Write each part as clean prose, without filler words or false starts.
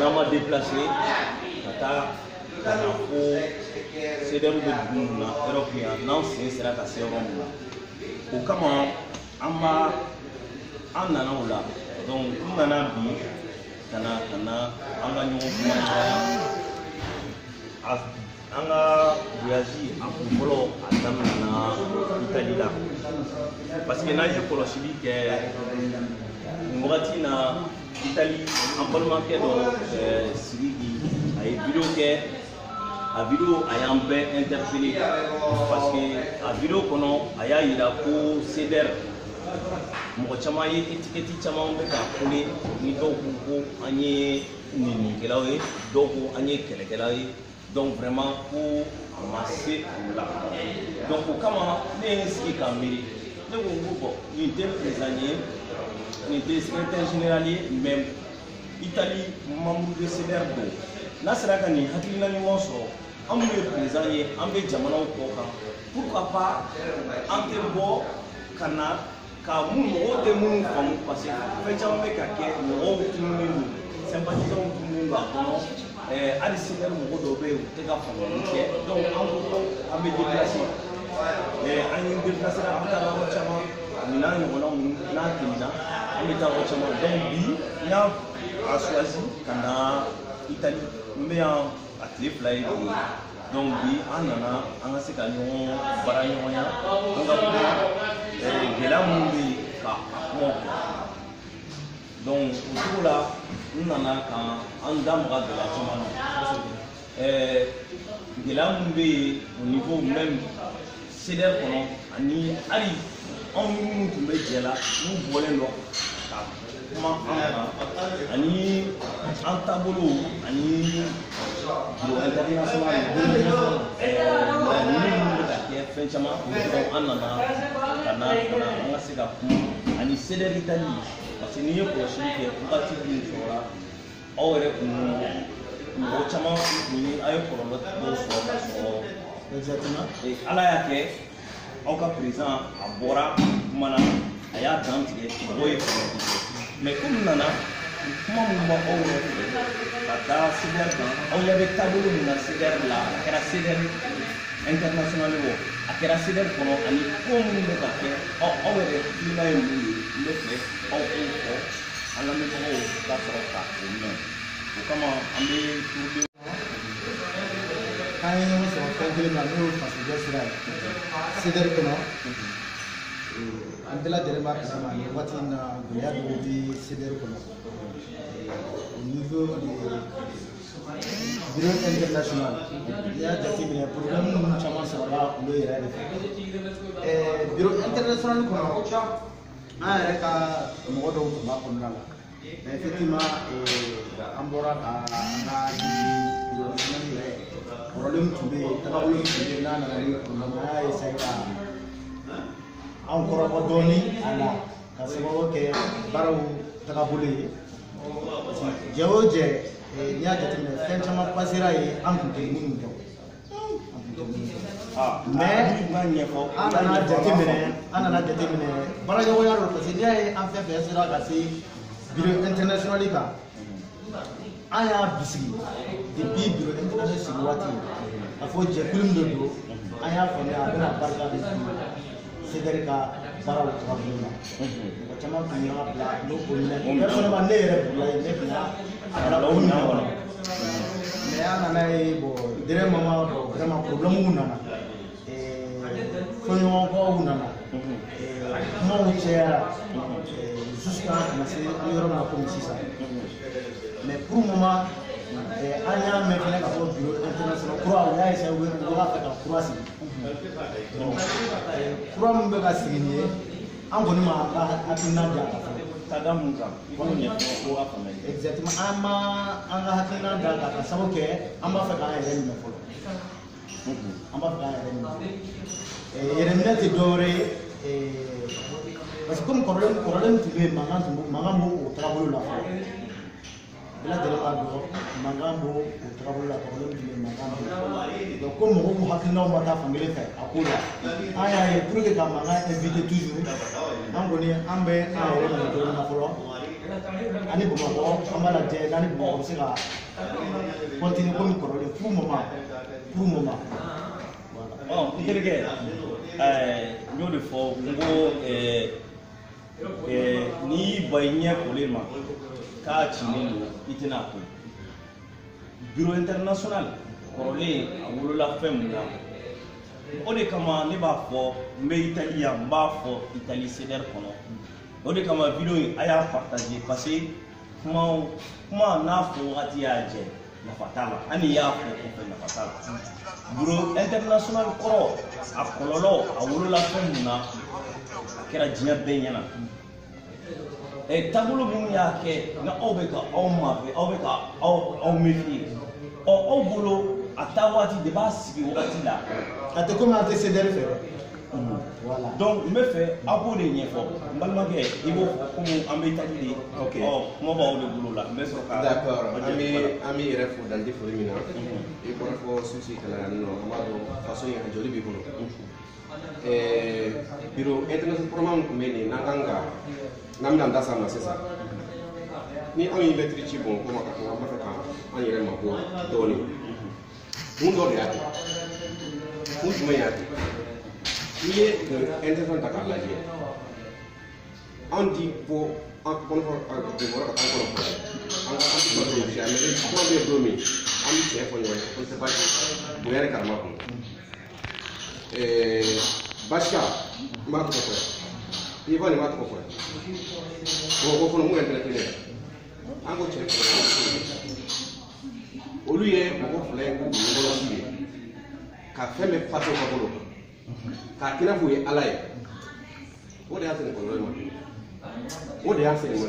n'an ma déplacé ka taa ka na fo CDR bɛ dugu min na yɔrɔ kun yan n'an sen sera ka se yɔrɔ min na o kama an nana o la donc n nana bi ka na an ka ɲɔgɔn kuma an ka voyage a kun fɔlɔ a daminɛna Italie la parce que n'an ye kɔlɔsili kɛ nin wagati in na Italie an balimakɛ dɔ Siriki a ye video kɛ a video a y'an bɛɛ interpellé parce que a video kɔnɔ a y'a yira ko CDR mɔgɔ caman ye étiquette caman bɛ ka kole ni dɔw ko an ye nɛnikɛlaw ye dɔw ko an ye kɛlɛkɛlaw ye donc vraiment ko a ma se o la donc o kama ne ye n sigi ka miiri ne ko n ko bon nin tɛ président ye nin tɛ secrétaire général ye mais Italie membre de CDR don n'a sera ka nin hakilina ɲɔgɔn sɔrɔ an minnu ye président ye an bɛ jamanaw kɔ kan pourquoi pas an tɛ bɔ ka na ka mɔgɔw tɛ minnu faamu parce que fɛn caman bɛ ka kɛ mɔgɔw tununnen don sympathisants tununnen don a kɔnɔ hali CDR mɔgɔ dɔw bɛ yen u tɛ ka faamuyali kɛ donc an ko an bɛ déplacer an ye déplacer an bɛ taa yɔrɔ caman nin n'a ɲɔgɔnnaw n'a tɛmɛna an bɛ taa yɔrɔ caman donc bi n y'a choisi ka na Italie n bɛ yan a tile fila ye bi donc bi an nana an ka se ka ɲɔgɔn baara ɲɔgɔnya an ka gɛlɛya minnu bɛ yen ka a kuma donc o cogo la n nana ka an da maga gɛlɛya caman na gɛlɛya minnu bɛ yen au niveau même CDR kɔnɔ ani hali anw ni minnu tun bɛ jɛ la n'u bɔlen dɔ ka kuma an kan ani an taabolo ani bureau international minnu bɛ ka kɛ fɛn caman donc an nana ka na an ka se ka kuma ani CDR Italie parce que n'i ye kɔlɔsili kɛ wagati min sɔrɔla aw yɛrɛ kun mɔgɔ caman kun ye aw ye kɔlɔlɔ dɔw sɔrɔ ka sɔrɔ exactement ala y'a kɛ aw ka président a bɔra kuma na a y'a dan tigɛ mɔgɔw ye fɛɛrɛ kɛ mais komi nana kuma min bɔ aw yɛrɛ fɛ ka taa CDR kan aw ɲɛ bɛ taabolo min na CDR la a kɛra CDR international o a kɛra CDR kɔnɔ ani ko minnu bɛ ka kɛ aw yɛrɛ hakilina ye mun ye n bɛ fɛ aw k'o fɔ an lamɛnbagaw ka sɔrɔ ka o mɛn o kama an bɛ tuuru an ye ɲɔgɔn sɔrɔ fɛn kelen na n'o ye fasoden sira ye CDR kɔnɔ an bɛɛ lajɛlen b'a kalama nin waati in na gɛlɛya dɔw bɛ CDR kɔnɔ au niveau de bureau international n'i y'a jateminɛ problème minnu caman sɔrɔla olu yɛrɛ de fɛ bureau international kɔnɔ an yɛrɛ ka mɔgɔ dɔw tun b'a kɔnɔna la mais effectivement an bɔra ka an ka bureau international yɛrɛ problème tun bɛ yen tagabolo tun bɛ yen n'a nana ni problème an y'a essayer ka an kɔrɔbɔ dɔɔnin a la ka sababu kɛ baaraw tagabolo ye jɛ o jɛ n'i y'a jateminɛ fɛn caman pasera yen an tun tɛ minnu dɔn mais an nana jateminɛ baaraɲɔgɔnya dɔ parce que n'i y'a ye an fɛn fɛn sera ka se bureau international kan an y'a bisigi depuis bureau international sigi waati a fɔ jɛkulu min de don an y'a faamuya a bɛna barika de di CDR ka baaraw tagabolo la mɔgɔ caman tun y'a bila n'o ko minɛ personnellement ne yɛrɛ bila yen ne tun y'a kɛra o minɛn kɔnɔ mais an nana ye bon dernier moment bon vraiment problème nana fɔɲɔgɔnkɔw nana kumaw cayara jusqu'à na se an yɔrɔ min na komi sisan mais pour le moment an y'a mɛn fɛnɛ ka fɔ bureau international kura o y'a essayé u b'a fɛ ka kura sigi kura min bɛ ka sigi nin ye an kɔni ma an ka hakilina di a kan fɔlɔ ka da mun kan k'o ɲɛfɔ ko ka faamuyali exactement an ma an ka hakilina di a kan ka sababu kɛ an b'a fɛ k'an yɛrɛ minɛ fɔlɔ an b'a fɛ k'an yɛrɛ minɛ yɛrɛ minɛ tɛ dɔwɛrɛ ye parce que comme kɔrɔlen tun bɛ yen mankan b'o o taabolo la fɔlɔ bɛɛ lajɛlen b'a dɔn mankan b'o o taabolo la kɔrɔlen tun bɛ yen mankan b'o donc ko mɔgɔw k'u hakilinaw ma taa fan kelen fɛ a ko la an y'a ye pour que ka mankan éviter toujours an kɔni an bɛ an yɛrɛ minɛ dɔɔnin na fɔlɔ ani Bamakɔ an b'a lajɛ n'ani Bamakɔ bɛ se ka continuer comme kɔrɔlen pour moment voilà. N terikɛ n y'o de fɔ n ko n'i y'i ban i ɲɛ kolen ma k'a cilen don i tɛna ko bureau international kɔrɔlen a wolola fɛn mun na o de kama ne b'a fɔ n bɛ Italie yan n b'a fɔ Italie CDR kɔnɔ o de kama video in a y'a partager parce que kuma n'a fɔ wagati y'a jɛ nafa t'a la hali n'i y'a fɔ kɔfɛ nafa t'a la bureau international kɔrɔ a kɔlɔlɔ a wolola fɛn mun na a kɛra diɲɛ bɛɛ ɲɛna taabolo minnu y'a kɛ nka aw bɛ ka aw mafɛ aw bɛ ka aw méfier aw bolo a taa waati de b'a sigi wagati la a tɛ komi an tɛ CDR fɛ voilà. Donc n bɛ fɛ aw b'o de ɲɛfɔ n balimakɛ i b'o fɔ komi an bɛ Italie de kuma b'aw de bolo la n bɛ sɔrɔ ka d'accord an bɛ yɛrɛ fo dante foli min na i bɔra fɔ susi kalan nɔ an b'a dɔn façon in a joli b'i bolo bureau international programme tun bɛ nin n'an kan ka n'an bɛna n da s'a ma sisan ni anw ye lettre ci bɔn ko ma ka an b'a fɛ ka an yɛrɛ ma bɔ dɔɔnin mun dɔ de y'a kɛ mun jumɛn y'a kɛ n'i ye international ta k'a lajɛ anw ti bɔ an kɔnɔ ka taa kɔnɔ fɔlɔ an ka an ti bɔ don si mais kuma bɛ don min an bɛ tiɲɛ fɔ ɲɔgɔn ye ko tɛ baasi bonya ni karama kɔnɔ Basika n b'a tɔgɔ fɔ yan Ivan n b'a tɔgɔ fɔ yan o fana mun yɛrɛ tɛ an ko cɛ olu ye mɔgɔ fila ye ko ɲɔgɔnsi ye ka fɛn bɛɛ pato ka bolo k'a kira f'u ye Ala ye o de y'a se nin kɔlɔlɔ ma o de y'a se nin ma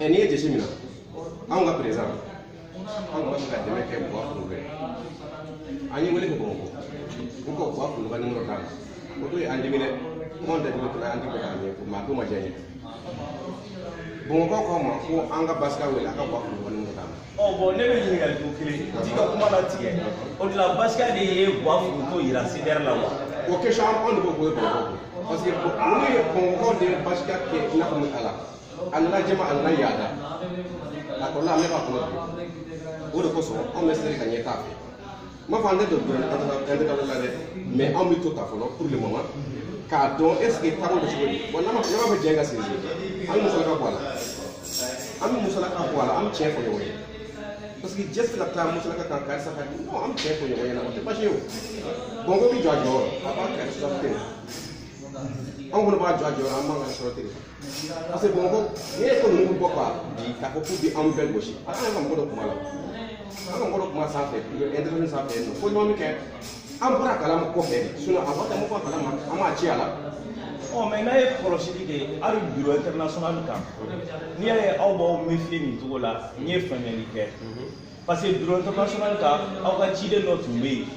n'i ye jate minɛ anw ka président anw b'a fɛ ka dɛmɛ kɛ Buwa Fologa ye an ye wele kɛ Bamakɔ ko ka Buwa Fologa numéro d'a ma o to ye an dimi dɛ kuma tɛ dimi tɛmɛ an ti bɛ k'a ɲɛfɔ maa to ma diya n ye Bamakɔ k'aw ma ko an ka Basika wele a ka Buwa Fologa numéro d'a ma. Bon ne bɛ ɲininkali ko kelen t'i ka kuma latigɛ o de la Basika de ye Buwa Fologa yira CDR la wa. O question anw de b'o ko ye Bamakɔ parce que olu ye Bamakɔ de ye Basika kɛ i n'a fɔ min ala a nana jɛma a nana yaada a kɔrɔla ne b'a kɔnɔ bi o de kosɔn anw bɛ seri ka ɲɛ t'a fɛ n m'a fɔ an tɛ don international la dɛ mais anw bɛ to ta fɔlɔ pour le moment k'a dɔn est ce que taabolo bɛ cogo di bon n'a ma fɔ diɲɛ ka sigi an bɛ musalaka bɔ a la an bɛ musalaka bɔ a la an bɛ tiɲɛ fɔ ɲɔgɔn ye parce que jɛsi ka taa musalaka kan karisa ka non an bɛ tiɲɛ fɔ ɲɔgɔn ɲɛna o tɛ baasi ye o Bamakɔ bɛ jɔ a jɔyɔrɔ a b'a kɛ sɔrɔ ten anw fana b'a jɔ a jɔyɔrɔ an b'an ka sɔrɔ ten parce que Bamakɔ n'i ye ko ninnu bɔ ka bi k'a fɔ k'u bɛ anw bɛɛ gosi an ka mɔgɔ dɔ kuma la an ka mɔgɔ dɔ kuma sanfɛ internet sanfɛ yen nɔ fo ɲɔgɔn kɛ an bɔra kalama kɔfɛ sinon a waati an ma bɔ a kalama an m'a ci a la. Mais n'a ye kɔlɔsili kɛ hali bureau international kan n'i y'a ye aw b'aw méfier nin cogo la n ye faamuyali kɛ parce que bureau international kan aw ka ciden dɔ tun bɛ yen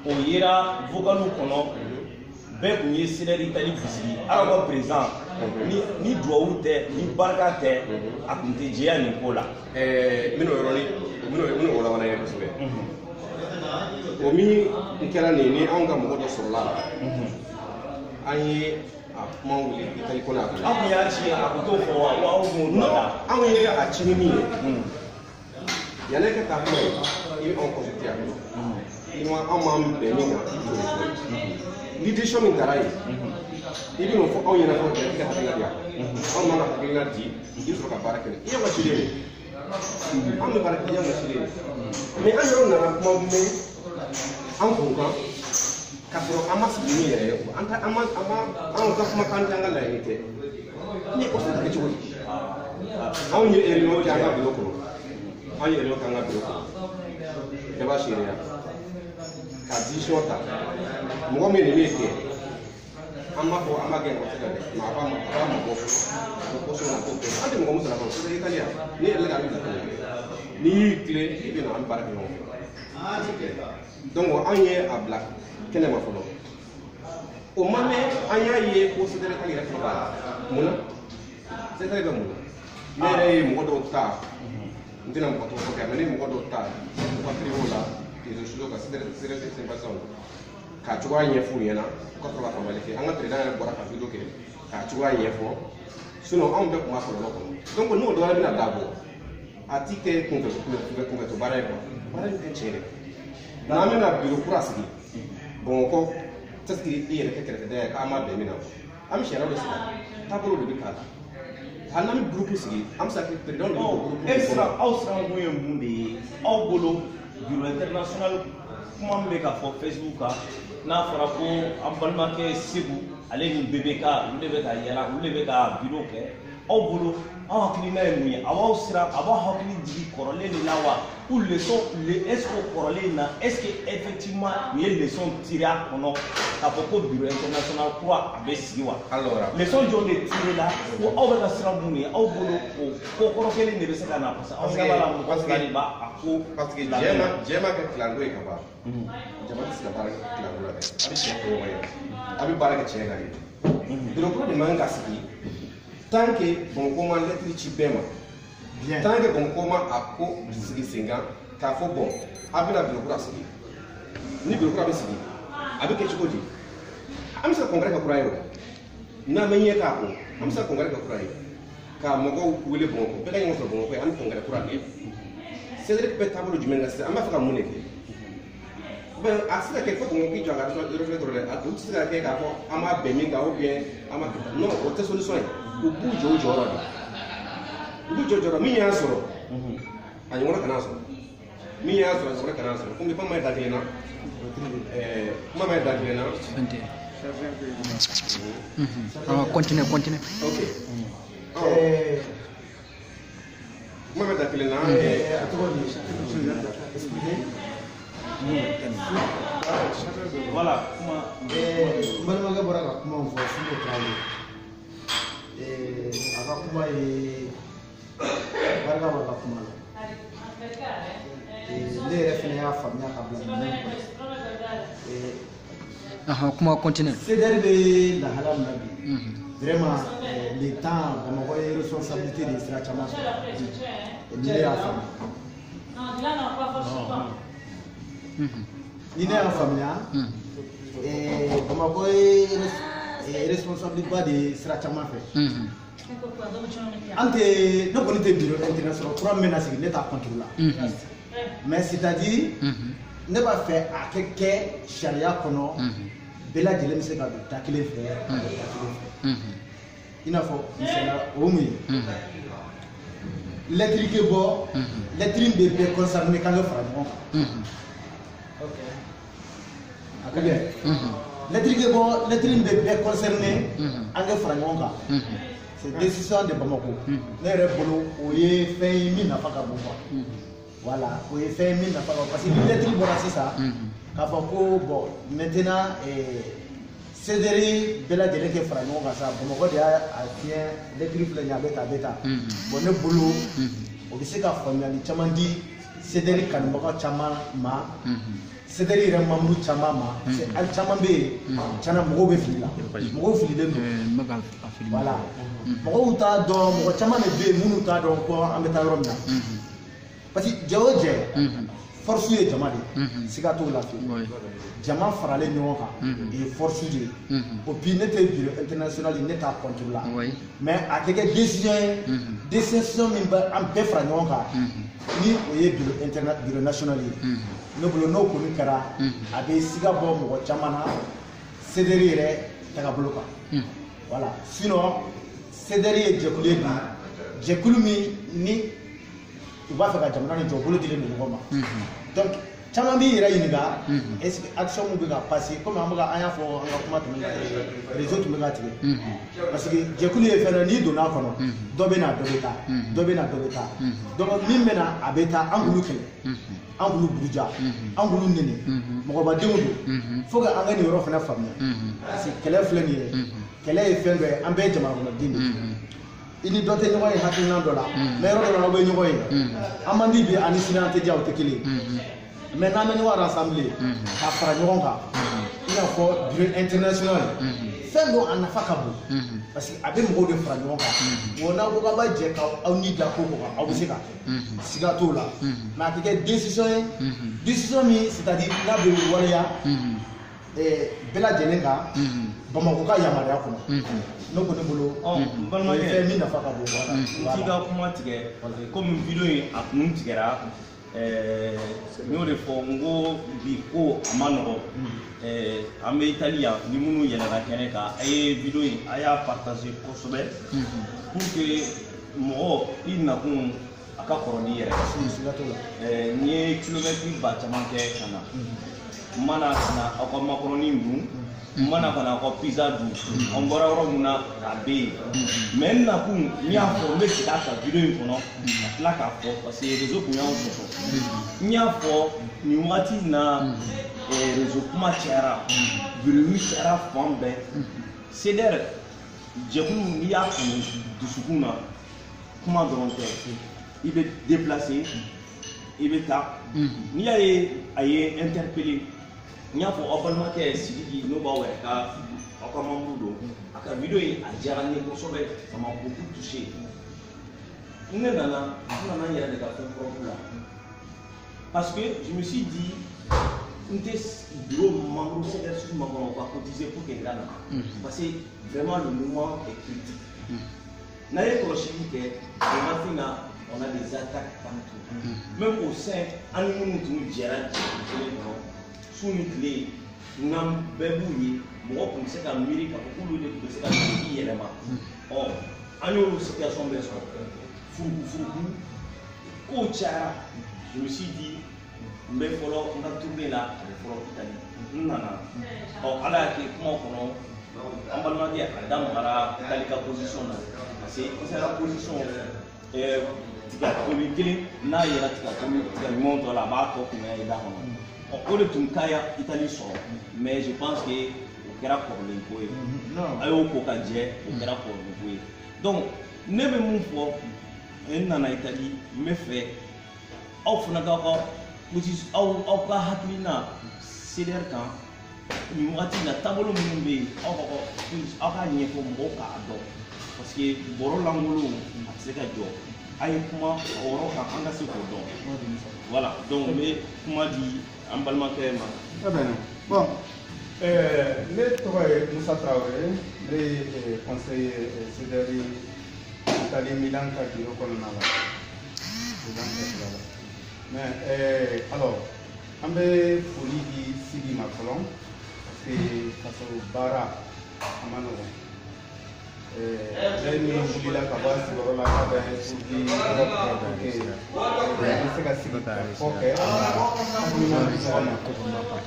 o yera vocaliw kɔnɔ bɛɛ tun ye CDR Italie bisigi aw ka président ni duwawu tɛ ni barika tɛ a tun tɛ jɛya nin ko la. Minnu walawalan ye kosɛbɛ o min kɛra nin ni anw ka mɔgɔ dɔ sɔrɔla la an ye a kuma wuli Italie kɔnɔ a kan. Aw kun y'a ci a kun t'o fɔ wa aw kun t'o la. Anw ye a ci ni min ye yanni e ka taa kuma ye i bɛ anw consulter a kɔnɔ i ma anw m'an bɛn min kan i t'o de fɔ ni décision min taara yen i bɛ n'o fɔ anw ɲɛna fɔlɔ i ka hakilina di yan anw m'an ka hakilina di i sɔrɔ ka baara kɛ i y'an ka ciden de anw bɛ baara kɛ i y'an ka ciden de mais an yɛrɛ nana kuma mɛn an kun kan k'a sɔrɔ an ma sigi ni yɛrɛ ye an ka kumakan tɛ an ka laɲini tɛ ni o tɛ kɛ cogo di anw ye réunion kɛ an ka bureau kɔnɔ anw ye réunion kɛ an ka bureau kɔnɔ bɛɛ b'a seereya ka décision ta mɔgɔ min de bɛ kɛ an b'a fɔ an b'a gɛn kɔsɛbɛ dɛ mais a b'a mabɔ o kosɔn na ko bɛɛ an tɛ mɔgɔ min sara fɔlɔ c'est italien ni yɛrɛ ka bila kɔnɔ n'i y'i tilen i bɛ na an bɛ baara kɛ ɲɔgɔn fɛ donc an ye a bila kɛnɛ ma fɔlɔ o ma mɛn an y'a ye ko CDR yɛrɛ fana b'a la mun na CDR bɛ mun na ne yɛrɛ ye mɔgɔ dɔw ta n tɛna mɔgɔ tɔgɔ fɔ kɛ mais ne mɔgɔ dɔw ta u ka kiriw la réseaux sociaux ka CDR sympathisants la k'a cogoya ɲɛf'u ɲɛna u ka sɔrɔ ka faamuyali kɛ an ka président yɛrɛ bɔra ka video kɛ k'a cogoya ɲɛfɔ sinon anw bɛ kuma kɔlɔlɔ kɔnɔ donc n'o dɔ wɛrɛ bɛna dabɔ a ti kɛ kunfɛto baara ye quoi baara in tɛ tiɲɛ dɛ n'an bɛna bureau kura sigi Bamakɔ peut-être que i yɛrɛ kɛ kɛrɛfɛdɛn ye k'an ma bɛn min na an bɛ sariya dɔ sigi taabolo de bɛ k'a la hali n'an bɛ groupe sigi an bɛ se ka kɛ président de groupe aw siranko ye mun de ye aw bolo bureau international kuma min bɛ ka fɔ Facebook kan n'a fɔra ko an balimakɛ Segu ale ni BBK olu de bɛ ka yala olu de bɛ ka bureau kɛ aw bolo aw hakilina ye mun ye a b'aw siran a b'aw hakili jigin kɔrɔlen de la wa ou leçon est-ce que kɔrɔlen na est-ce que effectivement u ye leçon tiré a kɔnɔ k'a fɔ ko bureau international kura a bɛ sigi wa leçon jɔn de tiré la ko aw bɛ ka siran mun ye aw bolo o ko kɔrɔ kelen de bɛ se ka na parce que aw ɲɛ b'a la mɔgɔ fila de b'a ko parce que jɛma kɛ tilancɛ ye ka ban jama tɛ se ka baara kɛ tilancɛ la dɛ a bɛ tiɲɛ fɔ ɲɔgɔn ye a bɛ baara kɛ tiɲɛ kan ye bureau kura de man ka sigi tant que Bamakɔ ma lettre ci bɛɛ ma tant que Bamakɔ ma a ko sigi sen kan k'a fɔ bon a bɛna bureau kura sigi ni bureau kura bɛ sigi a bɛ kɛ cogo di an bɛ se ka congrès kɛ kura ye o n'an bɛ ɲɛ k'a kun an bɛ se ka congrès kɛ kura ye ka mɔgɔw wele Bamakɔ bɛɛ ka ɲɔgɔn sɔrɔ Bamakɔ ye an bɛ congrès kura kɛ Cédric bɛ taabolo jumɛn na sisan an b'a fɛ ka mun de kɛ a tɛ se ka kɛ fo Bamakɔ k'i jɔ a ka référé dɔrɔn dɛ a tɛ se ka kɛ k'a fɔ an b'a bɛn min kan ou bien an b'a kɛ non o tɛ solution ye u b'u jɔ u jɔyɔrɔ de u b'u jɔ jɔyɔrɔ min y'a sɔrɔ a ɲɔgɔnna kana sɔrɔ min y'a sɔrɔ a ɲɔgɔnna kana sɔrɔ komi kuma ma da kelen na kuma ma da kelen na continue ok kuma ma da kelen na voilà kuma balimakɛ bɔra ka kuma fɔ Sinko Traoré a ka kuma ye barika b'a ka kuma la ne yɛrɛ fɛnɛ y'a faamuya ka bila minɛn kɔnɔ kuma continue CDR bɛ lahala min na bi vraiment le temps Bamakɔ ye responsabilité de sira caman sɔrɔ ni ne y'a faamuya ni ne y'a faamuya Bamakɔ ye responsabilité ba de sira caman fɛ an tɛ ne kɔni tɛ bureau international kura min na sigi ne t'a contre la mais c'est-à-dire ne b'a fɛ a kɛ sariya kɔnɔ bɛɛ lajɛlen bɛ se ka don da kelen fɛ ka don da kelen fɛ i n'a fɔ misaliya o mun ye lettre kɛ bɔ lettre bɛ bɛɛ concerné k'an ka fara ɲɔgɔn kan a ka gɛlɛn lettre kɛ bɔ lettre bɛ bɛɛ concerné an ka fara ɲɔgɔn kan c'est décision de Bamakɔ ne yɛrɛ bolo o ye fɛn ye min nafa ka bon quoi voilà o ye fɛn ye min nafa ka bon parce que ni lettre bɔra sisan k'a fɔ ko bon maintenant CDR bɛɛ lajɛlen kɛ fara ɲɔgɔn kan sa Bamakɔ de y'a fiɲɛ lettre filɛ nin ye a bɛ tan bon ne bolo o bɛ se ka faamuyali caman di CDR kanubaga caman ma CDR yɛrɛ membre caman ma hali caman bɛ yen tiɲɛna mɔgɔw bɛ fili la mɔgɔw fililen don voilà mɔgɔw t'a dɔn mɔgɔ caman de bɛ yen minnu t'a dɔn ko an bɛ taa yɔrɔ min na parce que jɛ o jɛ force ye jama de ye siga t'o la fiyewu jama faralen ɲɔgɔn kan ye force de ye et puis ne tɛ bureau international ne t'a contre la mais a tɛ kɛ décision ye décision min bɛ an bɛɛ fara ɲɔgɔn kan ni o ye bureau national ye ne bolo n'o kɔni kɛra a bɛ siga bɔ mɔgɔ caman na CDR yɛrɛ tagabolo kan voilà sinon CDR ye jɛkulu ye bi jɛkulu min ni u b'a fɛ ka jamana ni jɔ bolo dilen don ɲɔgɔn ma donc caman b'i yɛrɛ ɲininka est-ce que action min bɛ ka passer comme an y'a fɔ an ka kuma tɛmɛnen réseau tun bɛ ka tigɛ parce que jɛkulu ye fɛn dɔ n'i donna a kɔnɔ dɔ bɛ na dɔ bɛ taa dɔ bɛ na dɔ bɛ taa donc min bɛ na a bɛ taa an b'olu kɛlɛ an b'olu buruja an b'olu nɛnɛ mɔgɔbadenw don fo ka an ka nin yɔrɔ fana faamuya parce que kɛlɛ filɛ nin ye kɛlɛ ye fɛn dɔ ye an bɛɛ ye jamana kɔnɔden de ye i ni dɔ tɛ ɲɔgɔn ye hakilina dɔ la mais yɔrɔ dɔ la aw bɛ ɲɔgɔn ye an man di bi ani sini an tɛ diya o tɛ kelen ye mais n'an bɛ ɲɔgɔn rassembler ka fara ɲɔgɔn kan i n'a fɔ bureau international fɛn dɔ a nafa ka bon parce que a bɛ mɔgɔw de fara ɲɔgɔn kan wa n'aw ko k'aw b'a jɛ k'aw ni da ko kan aw bɛ se k'a kɛ siga t'o la mais a tɛ kɛ décision ye décision min c'est-à-dire n'a bɛ waleya bɛɛ lajɛlen kan Bamakɔ ka yamaruya kɔnɔ n'o ko ne bolo balimakɛ min nafa ka bon k'i ka kuma tigɛ komi video in a kun tigɛra n y'o de fɔ n ko bi ko a ma nɔgɔ an bɛ Itali yan ni minnu yɛlɛnna kɛnɛ kan a ye video in a y'a partager kosɛbɛ pour que mɔgɔ i nakun a ka kɔrɔ n'i yɛrɛ n ye kilomɛtiri ba caman kɛ ka na n mana na aw ka macaroni dun n mana ka na aw ka pizza dun an bɔra yɔrɔ min na a bɛ yen mais n nakun n y'a fɔ n bɛ segin a kan video in kɔnɔ ka tila k'a fɔ parce que réseau kun y'anw sɔsɔ n y'a fɔ nin wagati in na réseau kuma cayara bruit cayara fan bɛɛ CDR jɛkulu n'i y'a kunu dusukun na kuma dɔrɔn tɛ i bɛ déplacer i bɛ taa n'i y'a ye a ye interpellé n y'a fɔ aw balimakɛ Sidiki n'o b'aw yɛrɛ ka aw ka membre don a ka video in a diyara n ye kosɛbɛ ça m'a beaucoup touché ne nana n yɛrɛ de ka fɛn kɔrɔ la parce que je me suis dit n tɛ bureau membre CDR ma kɔnɔ ka cotiser pour que n ka na parce que vraiment le mouvement est critique n'a ye kɔlɔsili kɛ wagati in na on a des attaques partout même au sein an ni minnu tun jɛra kelen kɔnɔ su ni tile n'an bɛɛ b'u ye mɔgɔ tun bɛ se ka miiri k'a fɔ k'olu de tun bɛ se ka i yɛlɛma an y'olu situation bɛɛ sɔrɔ furuku kow cayara je me suis dit n bɛ fɔlɔ n ka tournée la a bɛ fɔlɔ Italie n nana ala y'a kɛ kuma kɔnɔ an balimakɛ a da magara Italie ka position na parce que Italie ka position tigatoli kelen n'a yɛrɛ tigatoli ɲuman dɔ la a b'a tɔ kunbɛn i da kɔnɔ o de tun ka ɲi Italie sɔrɔ mais je pense que o kɛra kɔrɔlen ko ye a y'o ko ka jɛ o kɛra kɔrɔlen ko ye donc ne bɛ mun fɔ n nana Italie n bɛ fɛ aw fana aw ka hakilina CDR kan nin wagati in na taabolo minnu bɛ yen aw ka ɲɛfɔ mɔgɔw k'a dɔn parce que bɔrɔ lankolon a tɛ se ka jɔ a ye kuma o yɔrɔ kan an ka se k'o dɔn voilà donc n bɛ kuma di an balimakɛ ma. Très bien. Bon, ne tɔgɔ ye Musa Traoré, ne ye conseiller CDR Italie Milan ka bureau kɔnɔna la. Mais alors an bɛ foli di Sidi ma fɔlɔ parce que faso baara a ma nɔgɔn. Ne min wulila ka bɔ a sigiyɔrɔ la k'a bɛ Turki bɛ se ka sigi ka fɔ kɛ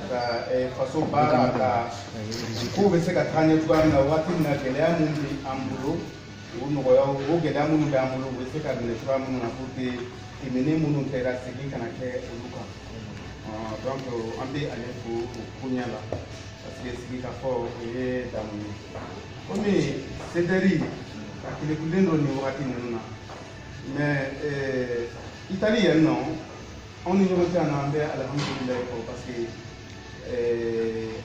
ka faso baara ka kow bɛ se ka taa ɲɛ cogoya min na waati min na gɛlɛya minnu bɛ an bolo o nɔgɔya o gɛlɛya minnu bɛ an bolo u bɛ se ka minɛ cogoya minnu na pour que tɛmɛnen minnu kɛra segin kana kɛ olu kan donc an bɛ ale fo o ko ɲɛ la parce que sigikafɔ o ye damu ye komi CDR a kelekulen don nin wagati ninnu na mais Italie yan nɔ anw ni ɲɔgɔn cɛ yan nɔ an bɛ alhamdulilayi fɔ parce que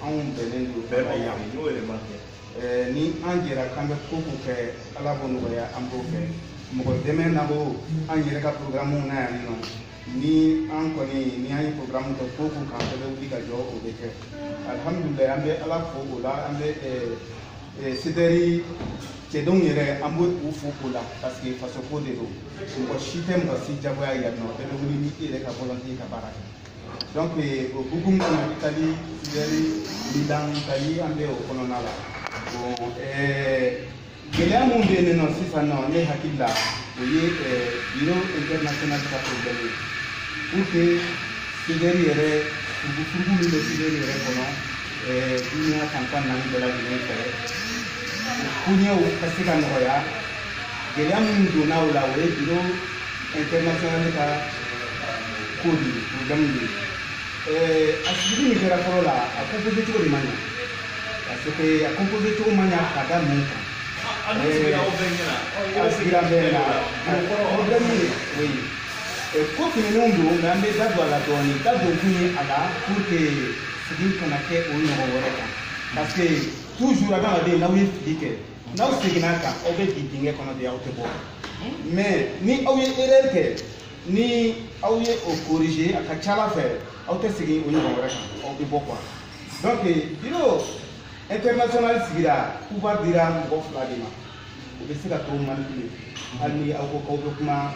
anw bɛnnen don bɛɛ ma yan ni an jɛra k'an bɛ ko ko kɛ ala b'o nɔgɔya an b'o kɛ mɔgɔ dɛmɛ na ko an yɛrɛ ka programme na yan nɔ ni an kɔni ni an ye programme kɛ ko ko k'an bɛɛ bɛ wuli ka jɔ o bɛ kɛ alhamdulilayi an bɛ ala fo o la an bɛ CDR cɛdenw yɛrɛ an b'o u fo o la parce que faso ko de don mɔgɔ si tɛ mɔgɔ si jagoya yan nɔ bɛɛ bɛ wuli ni i yɛrɛ ka volonté ka baara kɛ donc o hukumu kɔnɔ Italie CDR Milan Italie an bɛ o kɔnɔna la bon gɛlɛya mun bɛ yen nɔ sisan nɔ ne hakili la o ye bureau international ka problème ye pour que CDR yɛrɛ furugu min bɛ CDR yɛrɛ kɔnɔ dunuya fantan naani bɛɛ lajɛlen fɛ koɲɛw ka se ka nɔgɔya gɛlɛya minnu donna o la o ye bureau international ka ko de problème de a sigili min kɛra fɔlɔ la a composé cogo de man ɲa parce que a composé cogo man ɲa ka da mun kan a sigira bɛɛ la problème ye o ye ko tɛmɛnenw don mais an bɛ da don a la dɔɔnin da don kun ye a la pour que sigi kana kɛ o ɲɔgɔn wɛrɛ kan parce que toujours adamaden n'aw ye fili kɛ n'aw seginna kan aw bɛ bin dingɛ kɔnɔ de aw tɛ bɔ mais ni aw ye erreur kɛ ni aw ye o corriger a ka ca ala fɛ aw tɛ segin o ɲɔgɔn wɛrɛ kan aw bɛ bɔ quoi donc bureau international sigira pouvoir dira mɔgɔ fila de ma u bɛ se ka to manipule hali ni aw ko k'aw bɛ kuma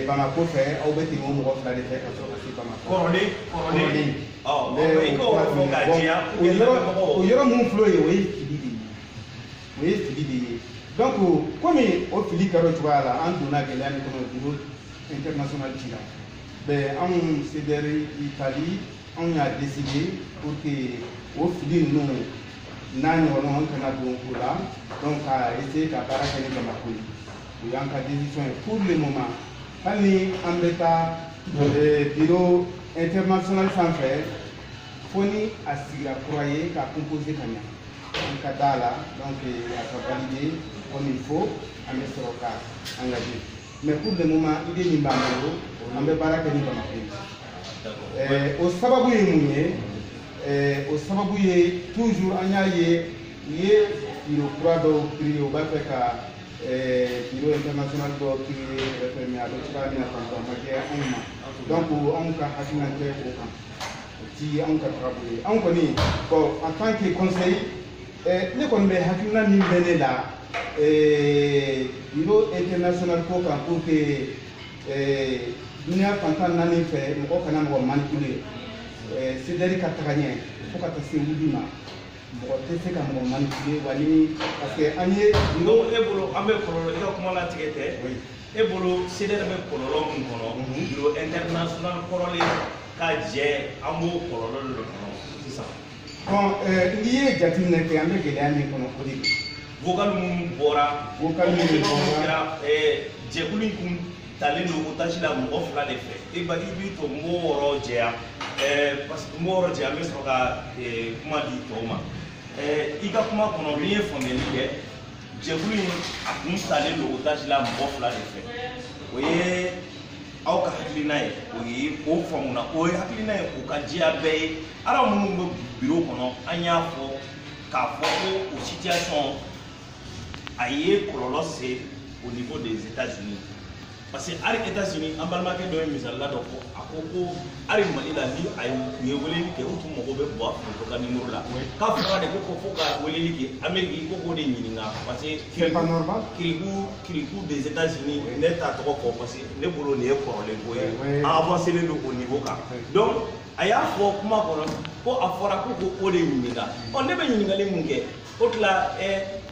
Bamako fɛ aw bɛ tɛmɛ o mɔgɔ fila de fɛ ka sɔrɔ ka se Bamako. kɔrɔlen o yɔrɔ mun filɛ o ye o ye fili de ye donc komi o fili kɛra o cogoya la an donna gɛlɛya min kɔnɔ bureau international ci la anw CDR Italie anw y'a décidé pour que o fili ninnu n'a ɲɔgɔnnaw an kana don o la donc ka essayer ka baara kɛ ni Bamako ye o y'an ka décision ye pour le moment hali ni an bɛ taa bureau international sanfɛ fo ni a sigira kura ye ka composer ka ɲa an ka d'a la donc a ka valider comme il faut an bɛ sɔrɔ ka engager mais pour le moment idée min b'an bolo an bɛ baara kɛ ni Bamako ye o sababu ye mun ye o sababu ye toujours an y'a ye u ye bureau kura dɔw créer u b'a fɛ ka bureau international dɔw créer mais a bɛ cogoya min na tantôt a ma kɛ anw ma donc anw ka hakilina tɛ o kan o ti anw ka taabolo ye anw kɔni bon en tant que conseil ne kɔni bɛ hakilina min bɛ ne la bureau international ko kan pour que duniya fantan naani fɛ mɔgɔ kana mɔgɔ manipuler CDR ka taga ɲɛ fo ka taa se wuli ma mɔgɔ tɛ se ka mɔgɔ manipuler wa ni parce que an ye. donc e bolo an bɛ kɔlɔlɔ i ka kuma latigɛ tɛ e bolo CDR bɛ kɔlɔlɔ min kɔnɔ bureau international kɔrɔlen ka jɛ an b'o kɔlɔlɔ de kɔnɔ sisan. bon n'i ye jateminɛ kɛ an bɛ gɛlɛya min kɔnɔ o de don. vocal minnu bɔra. vocal minnu bɔra jɛkulu in kun talen don o tasi la mɔgɔ fila de fɛ i b'i to n b'o yɔrɔ jɛya parce que n b'o yɔrɔ jɛya n bɛ sɔrɔ ka kuma di tɔw ma i ka kuma kɔnɔ n'i ye faamuyali kɛ jɛkulu in a kun talen don o tasi la mɔgɔ fila de fɛ o ye aw ka hakilina ye o ye o faamuna o ye hakilina ye o ka diya bɛɛ ye ala minnu bɛ bureau kɔnɔ an y'a fɔ k'a fɔ ko o situation a ye kɔlɔlɔ se au niveau des États-Unis parce que hali États-Unis an balimakɛ dɔ ye misalila dɔ fɔ a ko ko hali Mali la ni a ye weleli kɛ u tun mago bɛ bɔ a foto ka numéro la k'a fɔra de ko fo ka weleli kɛ Amérique ko k'o de ɲininka parce que kiriku des États-Unis ne t'a tɔgɔ fɔ parce que ne bolo nin ye kɔrɔlen ko ye an avancé len don o niveau kan donc a y'a fɔ kuma kɔnɔ ko a fɔra ko k'o de ɲininka ne bɛ ɲininkali mun kɛ o tila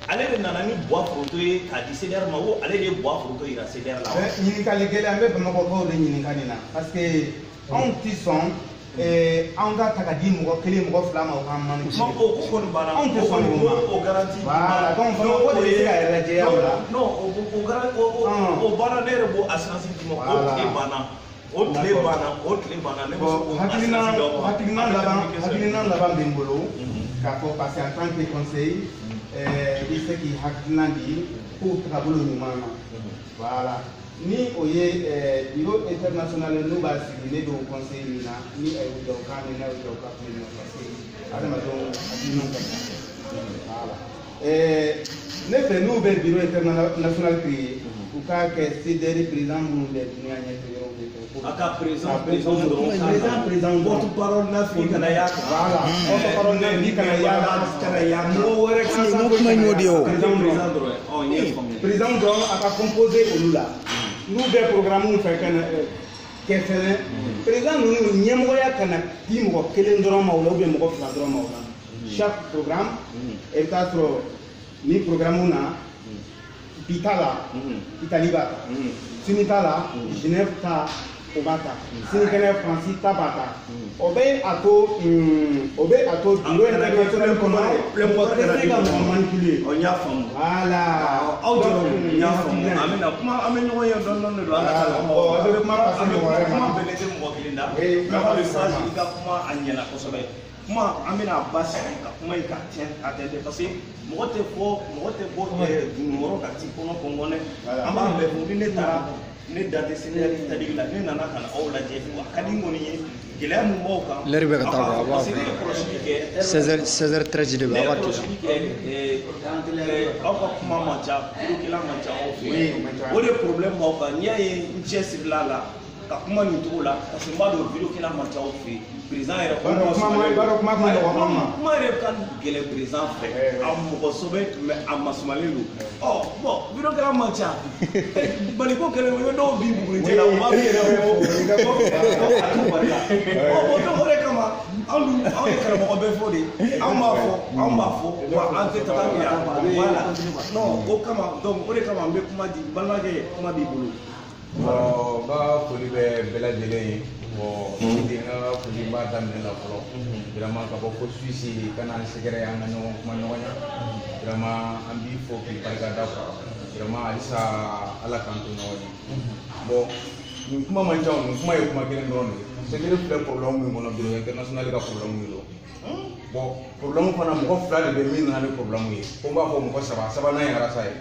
ale de nana ni buwa foto ye k'a di CDR ma ko ale de ye buwa foto yira CDR la. ɲininkali gɛlɛn an bɛ Bamakɔkaw de ɲininka nin na parce que anw ti sɔn anw ka ta ka di mɔgɔ kelen mɔgɔ fila ma o k'an manipule. o ko kɔni banna anw tɛ sɔn nin ma o garanti. voilà donc Bamakɔ de bɛ se ka yɛrɛ jɛya o la. non o banna ne yɛrɛ b'o assurance di ma o tile banna o tile banna ne bɛ se k'o assurance dɔ ma. hakilina laban bɛ n bolo k'a fɔ parce que en tant que conseil i se k'i hakilina di k'o taabolo ɲuman na voilà ni o ye bureau international n'u b'a sigi ne b'o conseil min na ni a y'o jɔ o k'a minɛ o jɔ o ka kuma na parce que adamadenw hakilinaw ka ca voilà ne fɛ n'u bɛ bureau international créer u k'a kɛ CDR président minnu bɛ duniya ɲɛfɛ yɔrɔ bɛ kɛ. a ka président porte-parole na fi kana y'a kan. voilà porte-parole na fi kana y'a kan. mɔgɔ wɛrɛ ka sa kuma in y'o de ye o. président dɔrɔn a ka composer olu la n'u bɛ programme fɛ kɛ fɛnɛ président ninnu ɲɛmɔgɔya kana di mɔgɔ kelen dɔrɔn ma o la mɔgɔ fila dɔrɔn ma o la chaque programme i bɛ taa sɔrɔ ni programme na bi t'a la Italie b'a ta sini t'a la Genève ta o b'a ta sinikɛnɛ Faransi ta b'a ta o bɛ a to bureau international kɔnɔ mɔgɔ tɛ se ka mɔgɔ manipuler. n y'a faamu. voilà aw jɔrɔ n y'a faamu an bɛna kuma an bɛ ɲɔgɔn ye dɔɔni de don an ka taa ɲɔgɔn kuma parce que mɔgɔ wɛrɛ ma. kuma bɛɛ tɛ mɔgɔ kelen da mais message i ka kuma a ɲɛna kosɛbɛ kuma an bɛna basigi ka kuma in ka tiɲɛ a tɛ parce que mɔgɔ tɛ bɔ dunukɔrɔ ka ti kɔnɔ kɔngɔnɛ an b'a bɛɛ fɔ ni ne taara ne da tɛ CDR Italie la ne nana ka na aw lajɛ wa a ka di n kɔni ye gɛlɛya min b'aw kan. l'heure bɛ ka taa bɔ a b'a parce que ne ye kɔlɔsili kɛ 16h13 de bɛ a b'a to kɔlɔsili kɛ aw ka kuma man ca tulukɛla man ca aw fɛ yen o de problème b'aw kan n'i y'a ye n cɛsirila la ka kuma nin cogo la parce que n b'a dɔn vidéo kɛla man ca aw fɛ président yɛrɛ kuma yɛrɛ ka gɛlɛn président fɛ a mɔgɔ sɔbɛ mais a masumalen don bon vidéo kɛla man ca baliko kɛlɛ o ye dɔw bin bugurijɛ la u b'a f'i yɛrɛ ko a t'u bali la bon donc o de kama anw ye karamɔgɔ bɛɛ fɔ de anw b'a fɔ wa an tɛ taga kɛ yan voilà non o kama donc o de kama n bɛ kuma di balimakɛ kuma b'i bolo. Bon, ba foli bɛ bɛɛ lajɛlen ye bon n ka foli b'a daminɛ la fɔlɔ vraiment ka bɔ fo Suisse ka na an sɛgɛrɛ an ka ɲɔgɔn kuma ɲɔgɔn ya vraiment an b'i fo k'i barika da quoi vraiment halisa ala k'an to ɲɔgɔn ye bon nin kuma man ca nin kuma ye kuma kelen dɔrɔn de ye sɛgɛrɛ filɛ problème min kɔnɔ bureau international ka problème ye don bon problème fana mɔgɔ fila de bɛ min nana ni problème ye ko n b'a fɔ mɔgɔ saba sabanan ye arasa ye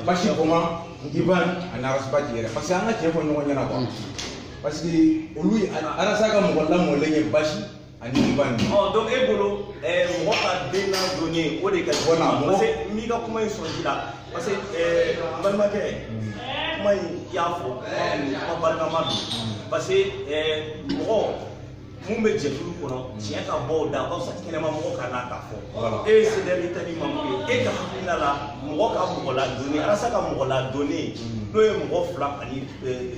basi kɔma Ivan ani Arasabati yɛrɛ parce que an ka tiɲɛ fɔ ɲɔgɔn ɲɛna quoi parce que olu Arasa ka mɔgɔ lamɔlen ye basi ani Ivan ye. donc e bolo mɔgɔ ka den ladonni o de ka jugu parce que n b'i ka kuma in sɔrɔ ji la parce que balimakɛ kuma in i y'a fɔ kuma barikama don parce que mɔgɔ mun bɛ jɛkulu kɔnɔ tiɲɛ ka bɔ o da ka fisa kɛnɛma mɔgɔ ka n'a ka fɔ e ye CDR Italie membre ye e ka hakilina la mɔgɔ ka mɔgɔ ladonni Arasa ka mɔgɔ ladonni n'o ye mɔgɔ fila ani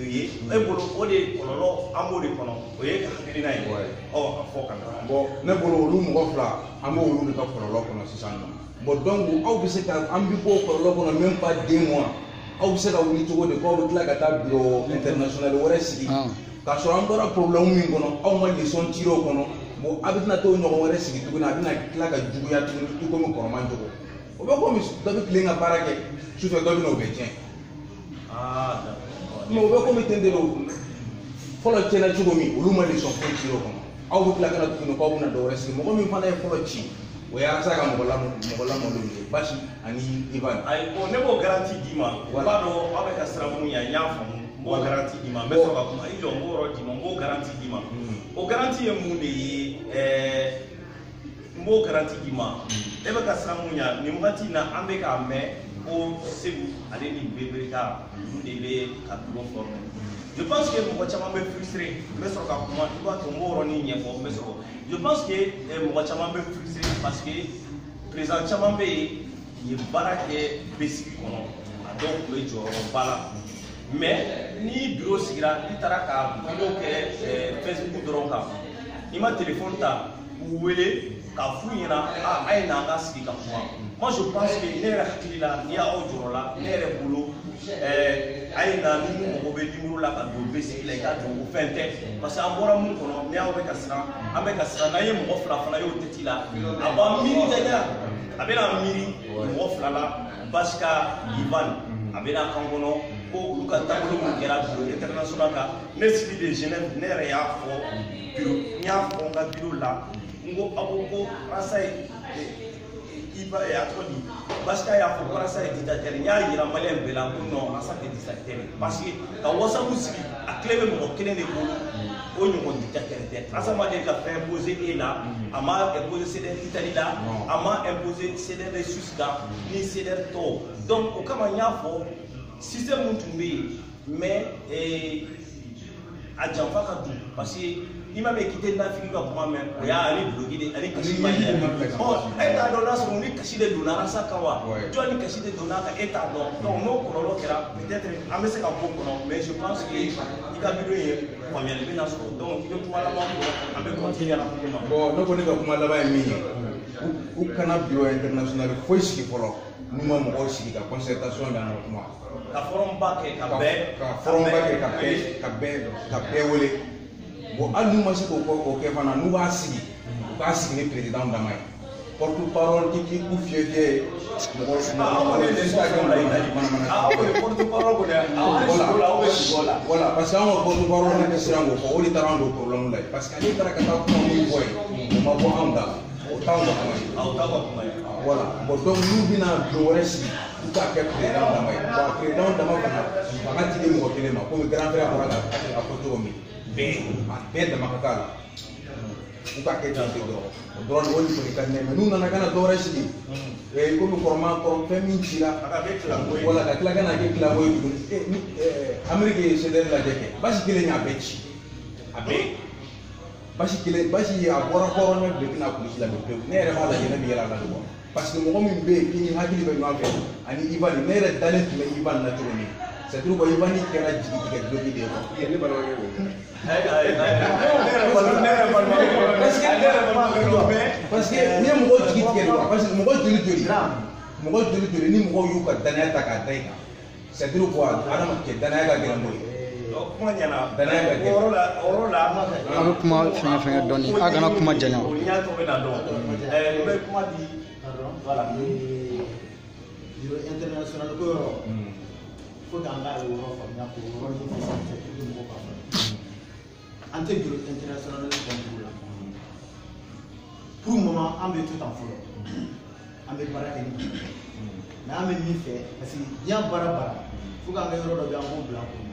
ye e bolo o de kɔlɔlɔ an b'o de kɔnɔ o ye ka hakilina ye a fɔ ka na. bon ne bolo olu mɔgɔ fila an b'o olu de ka kɔlɔlɔ kɔnɔ sisan nɔ bon donc aw bɛ se ka an bɛ bɔ o kɔlɔlɔ kɔnɔ même pas 2 mois aw bɛ se ka wuli cogo di k'aw bɛ tila ka taa bureau international wɛrɛ sigi. K'a sɔrɔ an bɔra problème min kɔnɔ aw ma leçon tiré o kɔnɔ bon a bɛ tɛna t'o ɲɔgɔn wɛrɛ sigi tuguni a bɛna tila ka juguya tuguni i komi kɔrɔman cogo o bɛ komi dɔ bɛ tilen ka baara kɛ sufɛ dɔ bɛ na o bɛ tiɲɛ mais o bɛ komi ten de don fɔlɔ tiɲɛna cogo min olu ma leçon foyi tiré o kɔnɔ aw bɛ tila ka na tuguni k'aw bɛna dɔ wɛrɛ sigi mɔgɔ min fana ye fɔlɔ ci o ye Arasa ka mɔgɔ lamɔlenw ye basi ani Ivan. ayi bon ne b'o garantie d'i ma o b'a dɔn aw bɛ ka siran mun ɲɛ n y'a faamu. N b'o garantie d'i ma n bɛ sɔrɔ ka kuma i jɔ n b'o yɔrɔ d'i ma n b'o garantie d'i ma o garantie ye mun de ye n b'o garantie d'i ma e bɛ ka siran mun ɲɛ nin wagati in na an bɛ k'a mɛn ko Segu ale ni Bebereka olu de bɛ ka bureau former je pense que mɔgɔ caman bɛ frustré n bɛ sɔrɔ ka kuma i b'a to n b'o yɔrɔnin ɲɛfɔ n bɛ sɔrɔ je pense que mɔgɔ caman bɛ frustré parce que président caman bɛ yen ye baara kɛ besigi kɔnɔ a dɔw tun bɛ jɔyɔrɔba la. Mais ni bureau sigira i taara ka video kɛ Facebook dɔrɔn kan i ma téléphone ta k'u wele k'a f'u ɲɛna a ye na an ka sigi ka kuma moi je pense que ne yɛrɛ hakili la n'i y'aw jɔrɔ la ne yɛrɛ bolo a ye na ni mun mago bɛ numéro la ka don besigi la i k'a don o fɛn tɛ parce que an bɔra mun kɔnɔ ni aw bɛ ka siran an bɛ ka siran n'an ye mɔgɔ fila fana y'o tɛti la a b'an miiri jaja a bɛna miiri mɔgɔ fila la Basika Ivan a bɛna kan kɔnɔ ko olu ka taabolo min kɛra bureau international kan ne sigi de Genève ne yɛrɛ y'a fɔ bureau n y'a fɔ n ka bureau la n ko aw ko Arasa ye a tɔgɔ di Basika y'a fɔ ko Arasa ye dictateur n y'a yira maliyɛn bɛɛ la ko non Arasa tɛ dictateur parce que ka WhatsApp sigi a tile bɛ mɔgɔ kelen de bolo o ɲɔgɔn dictateur tɛ Arasa ma deli ka fɛn imposer e la a ma imposer CDR Italie la a ma imposer CDR Suisse kan ni CDR tɔw donc o kama n y'a fɔ système mun tun bɛ yen mais a janfa ka don parce que i ma mɛn k'i tɛ nafiki ka kuma mɛn o y'a ani duloki de ani kasi ma ye bon e t'a dɔn n'a sɔrɔ ni kasi de donna Arasa kan wa jɔn ni kasi de donna kan e t'a dɔn donc n'o kɔlɔlɔ kɛra peut-être an bɛ se ka bɔ o kɔnɔ mais je pense que i ka vidéo ye faamuyali bɛ na sɔrɔ donc i bɛ kuma laban fɔ an bɛ continuer la kuma. bon ne kɔni ka kuma laban ye min ye u kana bureau international foyi sigi fɔlɔ n'u ma mɔgɔw sigi ka concertation kɛ an ka kuma. ka forum ba kɛ ka bɛɛ wele bon hali n'u ma se k'o kɛ fana n'u b'a sigi u k'a sigi ni président dama ye porte parole k'i k'u fiyɛ mɔgɔ voilà parce que an ka porte parole ne tɛ siran k'o fɔ o de taara an don problème la ye parce que ale taara ka taa kuma min fɔ yen o ma bɔ anw da la o t'anw ka kuma ye voilà bon donc n'u bɛna don wɛrɛ sigi u k'a kɛ président dama ye bon président dama fana fanga ti di mɔgɔ kelen ma komi grand frère bɔra k'a fɔ cogo min bɛɛ dama ka k'a la u ka kɛ ten ten dɔrɔn o dɔrɔn de o de kɔni ka di ne ye mais n'u nana ka na dɔ wɛrɛ sigi komi kɔrɔ fɛn min cira wala ka tila ka na kɛ tilaŋo ye tuguni Amérique ye CDR lajɛ kɛ basi kelen y'a bɛɛ ci a bɛɛ basi kelen basi a bɔra hɔrɔnya de bɛna kulusi la pewu ne yɛrɛ b'a lajɛ ne bɛ yɛlɛ a la de quoi parce que mɔgɔ min bɛ yen k'i ni hakili bɛ ɲɔgɔn fɛ ani Ivan ne yɛrɛ dalen tun bɛ Ivan na cogo min c'est tout quoi Ivan kɛra jigitigɛ dɔnni de ye quoi ne balimakɛ parce que n'i ye mɔgɔw jigi tigɛ de quoi parce que mɔgɔ joli joli ni mɔgɔw y'u ka danaya ta k'a da i kan c'est tout quoi adama kɛ danaya ka gɛlɛn n'o ye kuma ɲɛna danaya ka gɛlɛn o yɔrɔ la a bɛ kuma fɛngɛ dɔɔni a kana kuma janya o ɲa to bɛ na dɔn n bɛ kuma di voilà bureau international ko yɔrɔ faut que an ka o yɔrɔ faamuya k'o yɔrɔ ɲɛfɔ sanfɛ pour que mɔgɔw ka faamuya an tɛ bureau international kɔntu la pour le moment an bɛ to tan fɔlɔ an bɛ baara kɛ ni mais an bɛ min fɛ parce que diɲɛ baara faut que an ka yɔrɔ dɔ bɛ an b'o bila kɔnɔ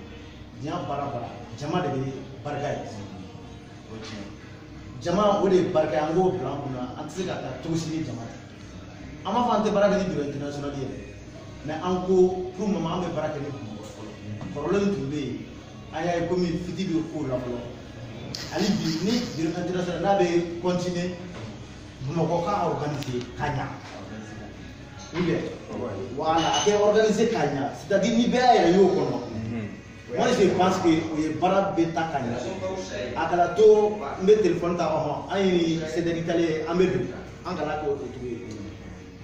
diɲɛ baara jama de bɛ barika ye jama o de ye barika ye an k'o bila an kunna an tɛ se ka taa cogo si ni jama tɛ an b'a fɔ an tɛ baara kɛ ni bureau international yɛrɛ mais an ko pour le moment an bɛ baara kɛ ni bamakɔ fɔlɔ problème tun bɛ yen an y'a ye komi fiti bɛ kow la fɔlɔ hali bi ni bureau international n'a bɛ continuer bamakɔ ka organiser ka ɲa ou bien voilà a kɛ organiser ka ɲa c'est à dire ni bɛɛ y'a yɛrɛ y'o kɔnɔ moi je pense que o ye baara bɛ ta ka ɲa a kana to n bɛ téléphone ta an ye CDR tale ye an bɛ don an kana kɛ o cogo ye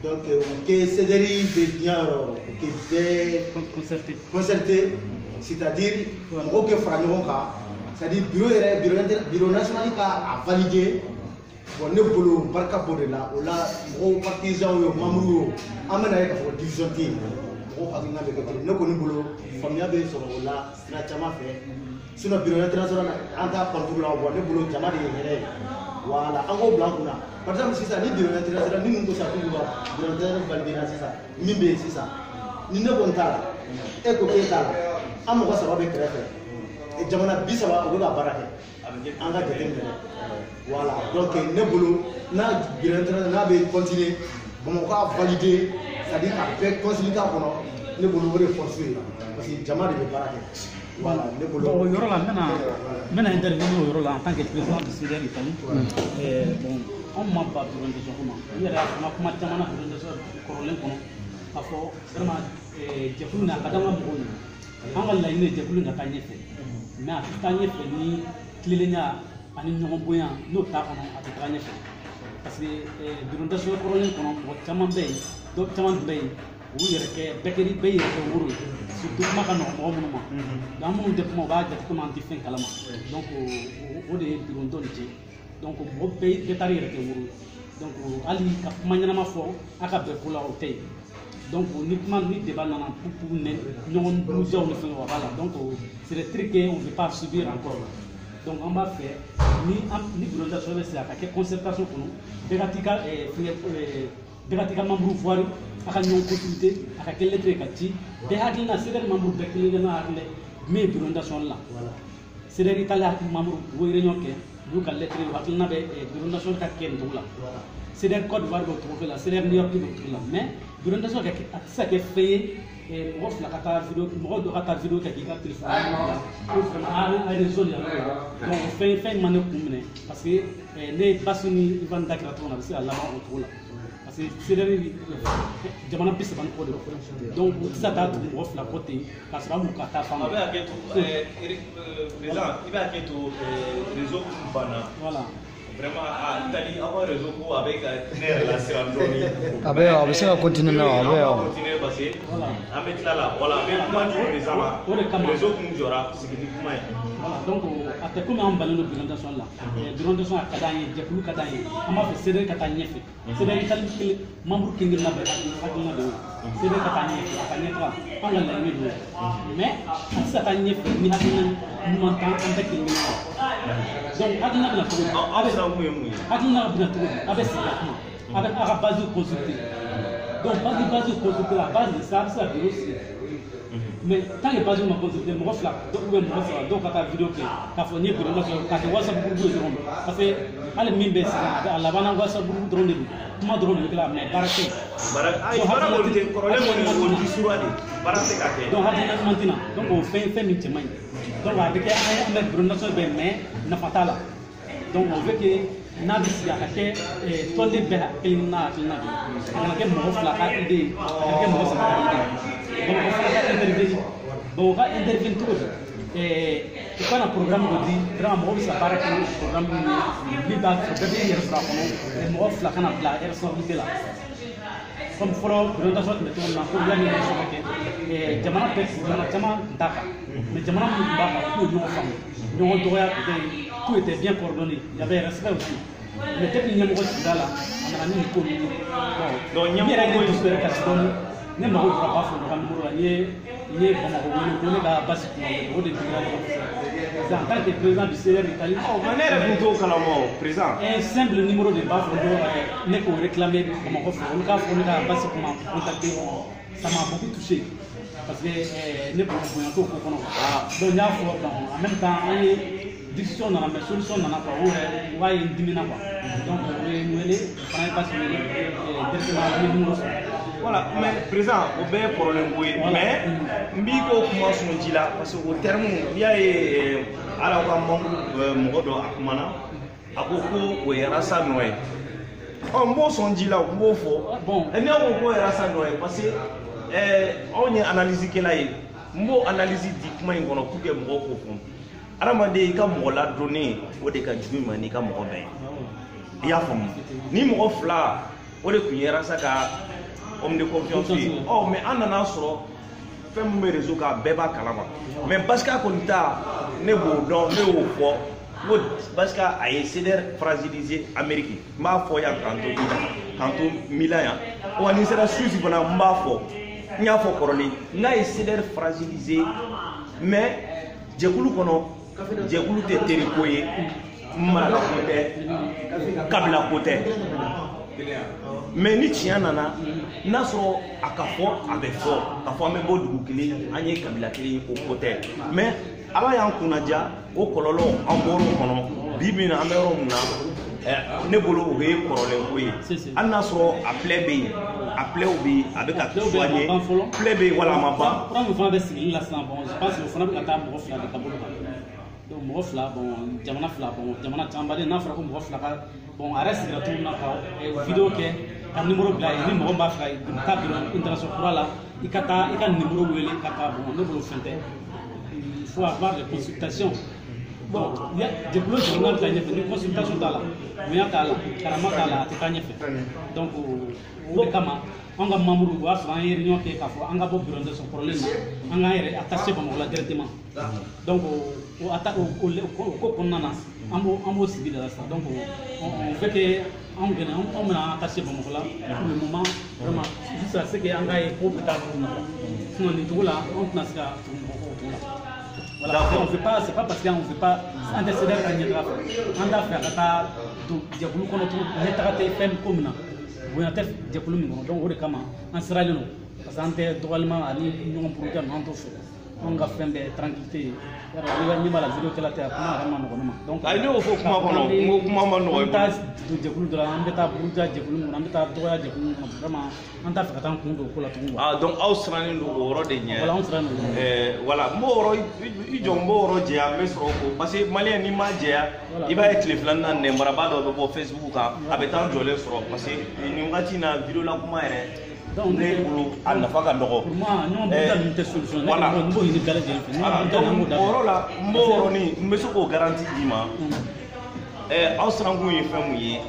donc que CDR bɛ diɲɛ yɔrɔ o que bɛɛ concerté c'est-à-dire mɔgɔw kɛ fara ɲɔgɔn kan c'est-à-dire bureau national ka a valider bon ne bolo barika b'o de la o la mɔgɔw partisans ye membres ye an bɛna ye k'a fɔ division tɛ yen mɔgɔw hakilina bɛ kɛ kelen ne kɔni bolo faamuya bɛ sɔrɔ o la sira caman fɛ sinon bureau international an t'a contre la bon ne bolo jama de ye hɛrɛ ye voilà an k'o bila an kunna par exemple sisan ni bureau international ni ninnu ko sisan k'u b'a bureau international valider sisan min bɛ yen sisan ni ne kɔni t'a la e ko k'e t'a la an mɔgɔ 3 bɛ kɛrɛfɛ jamana 30 o bɛ ka baara kɛ an ka jateminɛ voilà donc ne bolo n'a bureau international n'a bɛ continuer bamakɔ ka valider c'est-à-dire ka bɛɛ continuer k'a kɔnɔ ne bolo o de force ye parce que jama de bɛ baara kɛ voilà ne bolo. Bon o yɔrɔ la n bɛna intervenir o yɔrɔ la en tant que président de CDR Italie bon anw ma ba bureau international ma n yɛrɛ an ka kuma caman na bureau international kɔrɔlen kɔnɔ k'a fɔ vraiment jɛkulu in a ka d'an ka mɔgɔw ye an ka laɲini ye jɛkulu in ka taa ɲɛfɛ mais a tɛ taa ɲɛfɛ ni tilelenya ani ɲɔgɔn bonya n'o t'a kɔnɔ a tɛ taa ɲɛfɛ parce que bureau international kɔrɔlen kɔnɔ mɔgɔ caman bɛ yen dɔw caman bɛ yen u yɛrɛ kɛ bɛɛ yɛrɛ kɛ woro ye surtout kuma ka nɔgɔn mɔgɔ minnu ma donc an minnu tɛ kuma u b'a jate komi an tɛ fɛn kalama donc o de ye bureau dɔ nin cɛ donc mɔgɔ bɛɛ taara yɛrɛ kɛ woro ye donc hali ka kuma ɲɛnama fɔ a ka bɛn ko la o tɛ yen donc ni débat nana pour ɲɔgɔn burujaw ni fɛn o b'a la donc c'est des trucs qu'on ne peut pas subir encore donc an b'a fɛ ni bureau international bɛ se a ka kɛ concertation kɔnɔ bɛɛ ka t'i ka bɛɛ ka t'i ka membre voir a ka ɲɔgɔn consulter a ka kɛ lettre ye ka ci bɛɛ hakilina CDR membre bɛɛ kelen kelen n'a hakili min ye bureau international la CDR Italie hakili membre u bɛ réunion kɛ u y'u ka lettre u hakilina bɛ bureau international ka kɛ nin cogo la CDR Côte d'Ivoire b'o cogo la CDR New York b'o cogo la mais bureau international a tɛ se ka kɛ fɛn ye mɔgɔ fila ka taa vidéo mɔgɔ dɔ ka taa vidéo kɛ k'i ka téléphone la ko vraiment a réseau de la donc fɛn ma ne kun minɛ parce que ne Basu ni Ivan da kɛra cogo min na a bɛ se ka laban o cogo la parce que CDR jamana 30 kɔ de don donc u tɛ se ka taa tugu mɔgɔ fila kɔ ten k'a sɔrɔ an m'u ka taa fan a bɛ hakɛ to président i bɛ hakɛ to réseau kun banna voilà vraiment Italie aw ka réseau ko a bɛ ka ne yɛrɛ lasiran dɔɔni a bɛ se ka continuer na a bɛ continuer parce que an bɛ tila la voilà an bɛ kuma di président ma réseau kun jɔra sigi ni kuma ye voilà donc a tɛ komi an balen don bureau international la bureau international ka d'an ye jɛkulu ka d'an ye an b'a fɛ CDR ka taa ɲɛfɛ CDR Italie kelen membre kelen na bɛɛ hakilina de y'o CDR ka taa ɲɛfɛ a ka ɲɛtaga an ka laɲini de y'o mais a tɛ se ka taa ɲɛfɛ ni hakilina ɲuman t'an an bɛɛ kelen kelen donc hakilina bɛna cogo di a bɛ siran mun ye mun ye hakilina bɛna cogo di a bɛ sigi a kuma a ka base consulter donc base consulter la base de ça a bɛ se ka bureau sigi mais tant que pas ma consulté mɔgɔ fila ou mɔgɔ saba dɔw ka taa vidéo kɛ k'a fɔ n ye biro sɔrɔ k'a kɛ whatsapp groupe dɔrɔn parce que hali min bɛ sisan a labanna whatsapp groupe dɔrɔn de don kuma dɔrɔn de bɛ kɛ la mais baara tɛ yen. baara kɔni tɛ kɔrɔlen kɔni o di suwa de baara tɛ ka kɛ. donc hakilina ɲuman tɛna donc o fɛn min cɛ man ɲi donc a bɛ kɛ an bɛ biro national bɛ mais nafa t'a la donc on veut que n'a bɛ sigi a ka kɛ tɔnden bɛɛ hakilina hakilina de a kana kɛ mɔgɔ fila ka idée ye a kana kɛ mɔgɔ saba ka idée ye donc o fana ka intervenir bon o ka intervenir cogo di u ka na programme dɔ di vraiment mɔgɔ bɛ se ka baara kɛ ni programme min ye min b'a to bɛɛ bɛ yɛrɛ sɔrɔ a kɔnɔ mɔgɔ fila kana bila responsabilité la comme fɔlɔ présentation tun bɛ cogo min na ko yanni élection ka kɛ jamana caman tun t'a kan mais jamana minnu tun b'a kan k'u ye ɲɔgɔn faamu ɲɔgɔn dɔgɔya tun tɛ yen tout était bien coordonné il y avait respect aussi mais depuis ɲɛmɔgɔ sigida la a nana ni nin ko ninnu bon n yɛrɛ ye dusu yɛrɛ kasi dɔɔni ne mago jɔra b'a fɔ dɔ ka numéro la n ye Bamakɔ wele ko ne ka basi kun wele o de digira ne kosɛbɛ en tant que président du CDR d'Italie. mais ne yɛrɛ tun t'o kalama o président. un simple numéro de b'a fɔ dɔrɔn ka kɛ ne k'o réclamer Bamakɔ fɛ olu k'a fɔ ne ka basi kun ma contacter ça m'a beaucoup touché parce que ne bonya t'o ko kɔnɔ donc n y'a fɔ en même temps an ye discussion nana mais solution nana quoi o yɛrɛ o b'a ye n dimina quoi donc o ye n wele fana ye basi wele directement an ye numéro sɔrɔ. Voilà, mais président, o bɛɛ ye problème ko ye mais n b'i ko kuma sɔn ji la parce que o terme n'i y'a ye ala ka mɔgɔ dɔ a kumana a ko ko o ye rasa nɔ ye n b'o sɔn ji la n b'o fɔ ne ko k'o ye rasa nɔ ye parce que anw ye analyse kɛla ye n b'o analyse di kuma in kɔnɔ pour que mɔgɔw k'o faamu adamaden i ka mɔgɔ ladɔnnen o de ka jugu i ma n'i ka mɔgɔ bɛɛ ye i y'a faamu ni mɔgɔ fila o de tun ye rasa ka homme de confiance ye mais an nana sɔrɔ fɛn min bɛ réseau kan bɛɛ b'a kalama mais Basika kɔni ta ne b'o dɔn ne y'o fɔ n ko Basika a ye CDR fragiliser Amérique n b'a fɔ yan k'an to Milan yan wa ni sera Suisse fana n b'a fɔ n y'a fɔ kɔrɔlen n'a ye CDR fragiliser mais jɛkulu kɔnɔ jɛkulu tɛ teriko ye maraka ko tɛ kabila ko tɛ. mais ni tiɲɛ nana n'a sɔrɔ a ka fɔ a bɛ fɔ ka fɔ an bɛ bɔ dugu kelen an ye kabila kelen ye o ko tɛ mais ala y'an kunnaja o kɔlɔlɔ an bɔr'o kɔnɔ bi bi in na an bɛ yɔrɔ min na ne bolo o ye kɔrɔlen ko ye hali n'a sɔrɔ a plaie bɛ yen a plaies bɛ yen a bɛ ka soigner plaie bɛ yen wala a ma ban. fura min fana bɛ sigili la sisan bon je pense que o fana bɛ ka taa mɔgɔ fila de ka bolo kan donc mɔgɔ fila bon jamana fila bon jamana camanbaden n'a fɔra ko mɔgɔ fila ka bon a yɛrɛ sigira cogo min na ka vidéo kɛ ka numéro bila ye ni mɔgɔ b'a fɛ ka taa biro international kura la i ka taa i ka numéro wele ka taa bon ne bolo fɛn tɛ il faut avoir des consultations bon jɛkulu jɛkulu bɛ taa ɲɛfɛ ni consultation t'a la bonya t'a la karama t'a la a tɛ taa ɲɛfɛ donc o de kama an ka membre o y'a sɔrɔ an ye réunion kɛ k'a fɔ an ka bɔ biro international kɔrɔlen na an k'an yɛrɛ attaché Bamakɔ la directement donc o ko kɔnɔna na an b'o sigi de la sisan donc on fait que anw bɛna attaché Bamakɔ la pour le moment vraiment jusqu'à ce que an k'a ye ko bɛ taa cogo min na sinon nin cogo la an tɛna se ka tugu mɔgɔ kɔ o cogo la. Voilà, on fait pas, c'est pas parce qu'on ne fait pas un décédé quand il y a un affaire à ta diabolo qu'on a trouvé femme comme na vous avez fait diabolo donc on est comment en sera le nom parce qu'on est droitement à l'union pour dire non tout on a fait des tranquillité ni mal la vidéo que la terre donc ay no fo kuma kono kuma ma no on ta diabolo de la on beta buja diabolo on beta droya diabolo vraiment on ta fait tant qu'on ko la tout donc aw srani ndo woro de nya voilà on sera voilà mo woro i jombo woro je a mesro ko parce que malien ni ma je i ba e téléphone na ne maraba do bo Facebook ka abetan jole soro parce que ni ngati na vidéo la kuma ere donc ne bulu an nafa ka dogo pour moi non bon te solution voilà mbo ni gala je woro la mbo woro ni mbeso ko garantie dima aw srangu ye fɛn mun ye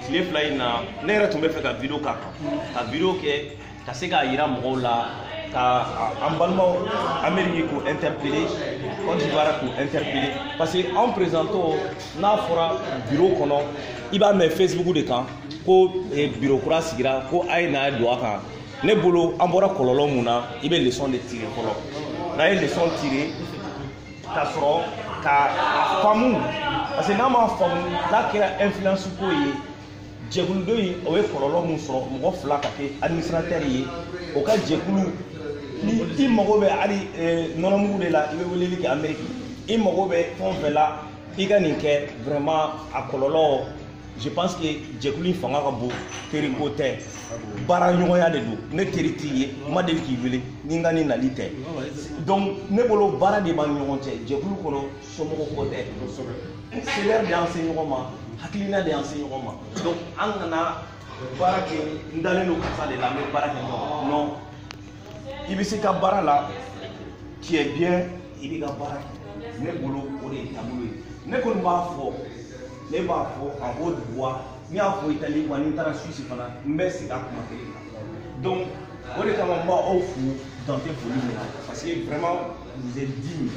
tile fila in na ne yɛrɛ tun bɛ fɛ ka vidéo k'a kan ka vidéo kɛ ka se k'a yira mɔgɔw la ka an balimaw Amérique k'u interpeller Côte d'Ivoire k'u interpeller parce que anw présidentɔ n'a fɔra bureau kɔnɔ i b'a mɛn Facebook de kan ko bureau kura sigira ko a ye n'a don a kan ne bolo an bɔra kɔlɔlɔ mun na i bɛ leçon de tirer fɔlɔ n'a ye leçon tirer k'a sɔrɔ ka faamu parce que n'a ma faamu n'a kɛra influence ko ye jɛkuludo in o ye kɔlɔlɔ mun sɔrɔ mɔgɔ fila ka kɛ administrateur ye o ka jɛkulu ni i mago bɛ hali nɔnɔmugu de la i bɛ weleli kɛ Amérique i mago bɛ fɛn o fɛn la i ka nin kɛ vraiment a kɔlɔlɔ je pense que jɛkulu in fanga ka bon teriko tɛ baara ɲɔgɔnya de don ne teri t'i ye ma deli k'i wele ni n ka ni nali tɛ donc ne bolo baara de b'an ni ɲɔgɔn cɛ jɛkulu kɔnɔ somɔgɔ ko tɛ CDR de y'an se ɲɔgɔn ma hakilina de y'an se ɲɔgɔn ma donc an kana baara kɛ n dalen don kasa de la n bɛ baara kɛ ɲɔgɔn non i bɛ se ka baara la tu es bien i b'i ka baara kɛ ne bolo o de ye taabolo ye ne kɔni b'a fɔ ne b'a fɔ a b'o duwa n y'a fɔ Italie wa ni n taara Suisse fana n bɛ segin a kuma kelen kan donc o de kama n b'aw fo dan tɛ foli min na parce que vraiment vous êtes digne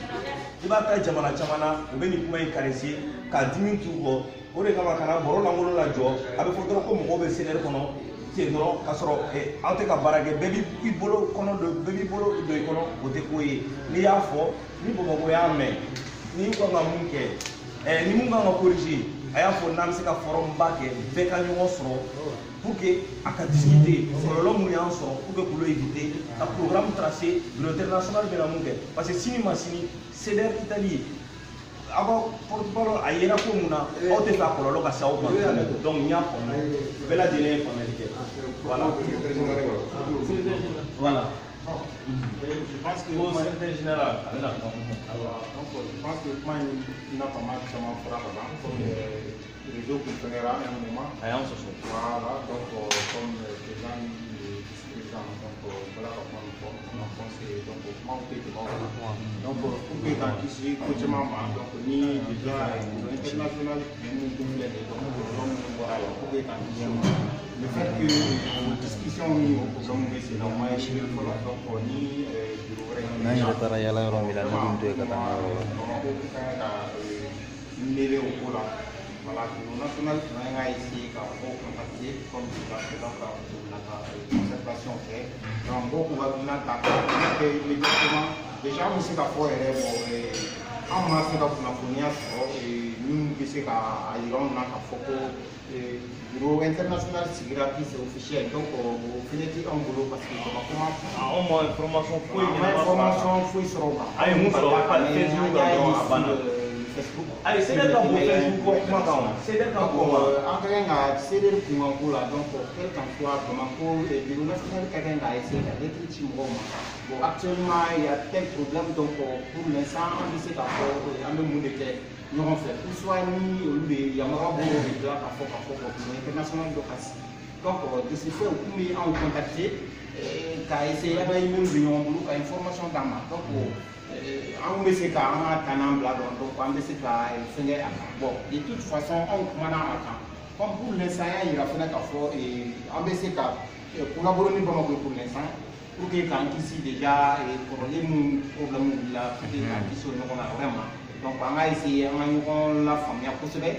i b'a ta jamana caman na u bɛ nin kuma in caresser ka dimi t'u kɔ o de kama kana bɔrɔ lankolon lajɔ a bɛ fɔ dɔrɔn ko mɔgɔw bɛ CDR kɔnɔ ten dɔrɔn k'a sɔrɔ aw tɛ ka baara kɛ bɛɛ b'i bolo kɔnɔ don bɛɛ b'i bolo don i kɔnɔ o tɛ ko ye n'i y'a fɔ ni Bamakɔ y'a mɛn ni kan ka mun kɛ ni mun kan ka corriger a y'a fɔ n'an bɛ se ka forum ba kɛ bɛɛ ka ɲɔgɔn sɔrɔ pour que a ka discuter kɔlɔlɔ mun y'an sɔrɔ pour que k'olu éviter ka programme tracer bureau international bɛna mun kɛ parce que sini ma sini CDR Italie aw ka porte-parole a yera ko mun na aw tɛ fɛ a kɔlɔlɔ ka se aw ma donc n y'a faamu bɛɛ lajɛlen ye faamuyali kɛ voilà voilà. Je pense que au secrétaire général a bɛna kuma donc je pense que kuma in n'a pas mal caman fɔra ka ban comme réseau kun fɛngɛra un moment a y'an sɔsɔ voilà donc comme président ni vice-président donc voilà ka kuma min fɔ on a pensé donc kumaw tɛ tɛmɛ o kan donc pour que k'an kisi ko caman ma donc ni déjà international minnu dun filɛ nin ye donc problème minnu bɔra la pour que k'an kisi o ma le fait que discussion ni o problème bɛ sen na o ma échoué fɔlɔ donc ni bureau wɛrɛ n'an yɛrɛ taara yala yɔrɔ min na ne dun tɛ ka taa yɔrɔ la Bamakɔ kan ka mêler o ko la voilà bureau national fana y'a essayé ka mɔgɔw contacter comme président ka concertation kɛ donc mɔgɔw k'u hakilina ta k'a kɛ immédiatement déjà an bɛ se ka fɔ yɛrɛ bon an ma se ka kunnafoniya sɔrɔ min bɛ se ka yira anw na k'a fɔ ko bureau international sigira qui c'est officiel donc o fɛnɛ tɛ anw bolo parce que Bamakɔ ma anw ma information foyi sɔrɔ o kan an ye mun sɔrɔ Facebook kan dɔrɔn a banna Facebook ayi CDR ka bon Facebook kuma kan wa CDR ka bon wa an ka kan ka CDR kunkan ko la donc quel qu'en soit Bamakɔ bureau national ka kan ka essayer ka lettre ci mɔgɔw ma bon actuellement il y a tel problème donc pour l'instant an bɛ se k'a fɔ an bɛ mun de kɛ ɲɔgɔn fɛ pour soit ni olu de yamaruya b'o de dilan k'a fɔ bureau international dɔ ka sigi donc de ce fait u kun bɛ anw contacter k'a essayer an bɛ minnu bɛ ɲɔgɔn bolo ka information d'an ma donc an bɛ se ka an ka tannan bila dɔn donc an bɛ se ka fɛngɛ a kan bon de toute façon anw kumana a kan comme pour l'instant an y'a yira fɛnɛ k'a fɔ an bɛ se ka collaborer ni Bamakɔ pour l'instant pour que k'an kisi déjà kɔrɔlen minnu problème wulila pour que k'an kisi o ɲɔgɔn na vraiment donc an ka essayer an ka ɲɔgɔn lafaamuya kosɛbɛ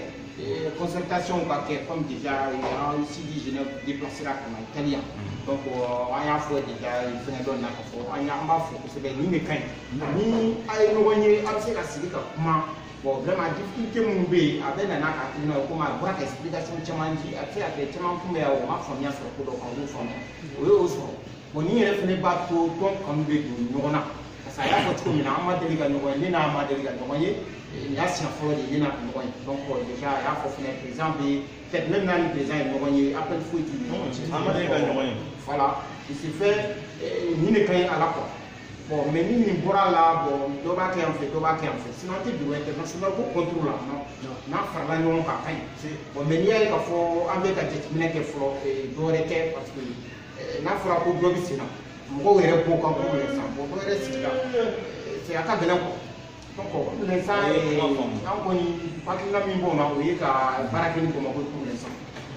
concertation ka kɛ comme déjà an Sidi Genève déplacera ka na Italie donc an y'a fɔ déjà fɛngɛ dɔ na k'a fɔ an b'a fɔ kosɛbɛ nin de ka ɲi ni a ye ɲɔgɔn ye a bɛ se ka sigi ka kuma bon vraiment difficulté minnu bɛ yen a bɛ na n'a ka hakilina ye komi a bɔra ka explication caman di a bɛ se ka kɛ caman kun bɛ yan o ma faamuya sɔrɔ ko dɔ kan o y'o faamuya o y'o sɔrɔ bon nin yɛrɛ fɛnɛ b'a to tɔn kanu bɛ don ɲɔgɔn na parce que a y'a fɔ cogo min na an ma deli ka ɲɔgɔn ye ne n'a ma deli ka ɲɔgɔn ye nin y'a siɲɛ fɔlɔ de ye ne n'a ka ɲɔgɔn ye donc déjà a y'a fɔ fɛnɛ président bɛ peut-être même n'a ni président ye ɲɔgɔn ye appel foyi t'u ni ɲɔgɔn cɛ an ma deli ka ɲɔgɔn ye voilà de ce fait nin de ka ɲi a la quoi bon mais ni nin bɔra la bon dɔ b'a kɛ yan fɛ dɔ b'a kɛ yan fɛ sinon an tɛ bureau international ko contrôle la non n'a farala ɲɔgɔn kan a ka ɲi bon mais n'i y'a ye k'a fɔ an bɛ ka jateminɛ kɛ fɔlɔ dɔ wɛrɛ tɛ parce que n'a fɔra ko dɔ bɛ sen na mɔgɔw yɛrɛ b'o kan pour l'instant bon dɔ wɛrɛ sigira c'est a ka gɛlɛn quoi donc pour l'instant an kɔni hakilina min b'o ma o ye ka baara kɛ ni Bamakɔ pour l'instant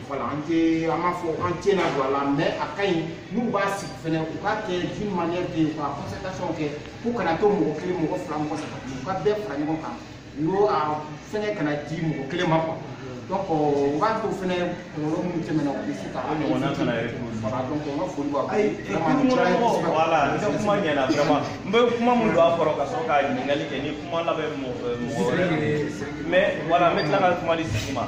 voilà an m'a fɔ an tɛna don a la mais a ka ɲi n'u b'a sigi fɛnɛ u k'a kɛ d'une manière de u ka concertation kɛ fo kana to mɔgɔ kelen mɔgɔ fila mɔgɔ saba u ka bɛɛ fara ɲɔgɔn kan ngo a fɛnɛ kana di mɔgɔ kelen ma quoi donc o b'a to fɛnɛ kɔlɔlɔ minnu tɛmɛna o bɛ se ka ɲɔgɔnna kana yɛrɛ voilà donc n ka foli b'a voilà ni kuma ɲɛna vraiment n bɛ kuma min don a kɔrɔ ka sɔrɔ ka ɲininkali kɛ ni kuma labɛn mɔgɔ wɛrɛ mais voilà n bɛ tila ka kuma di sigi ma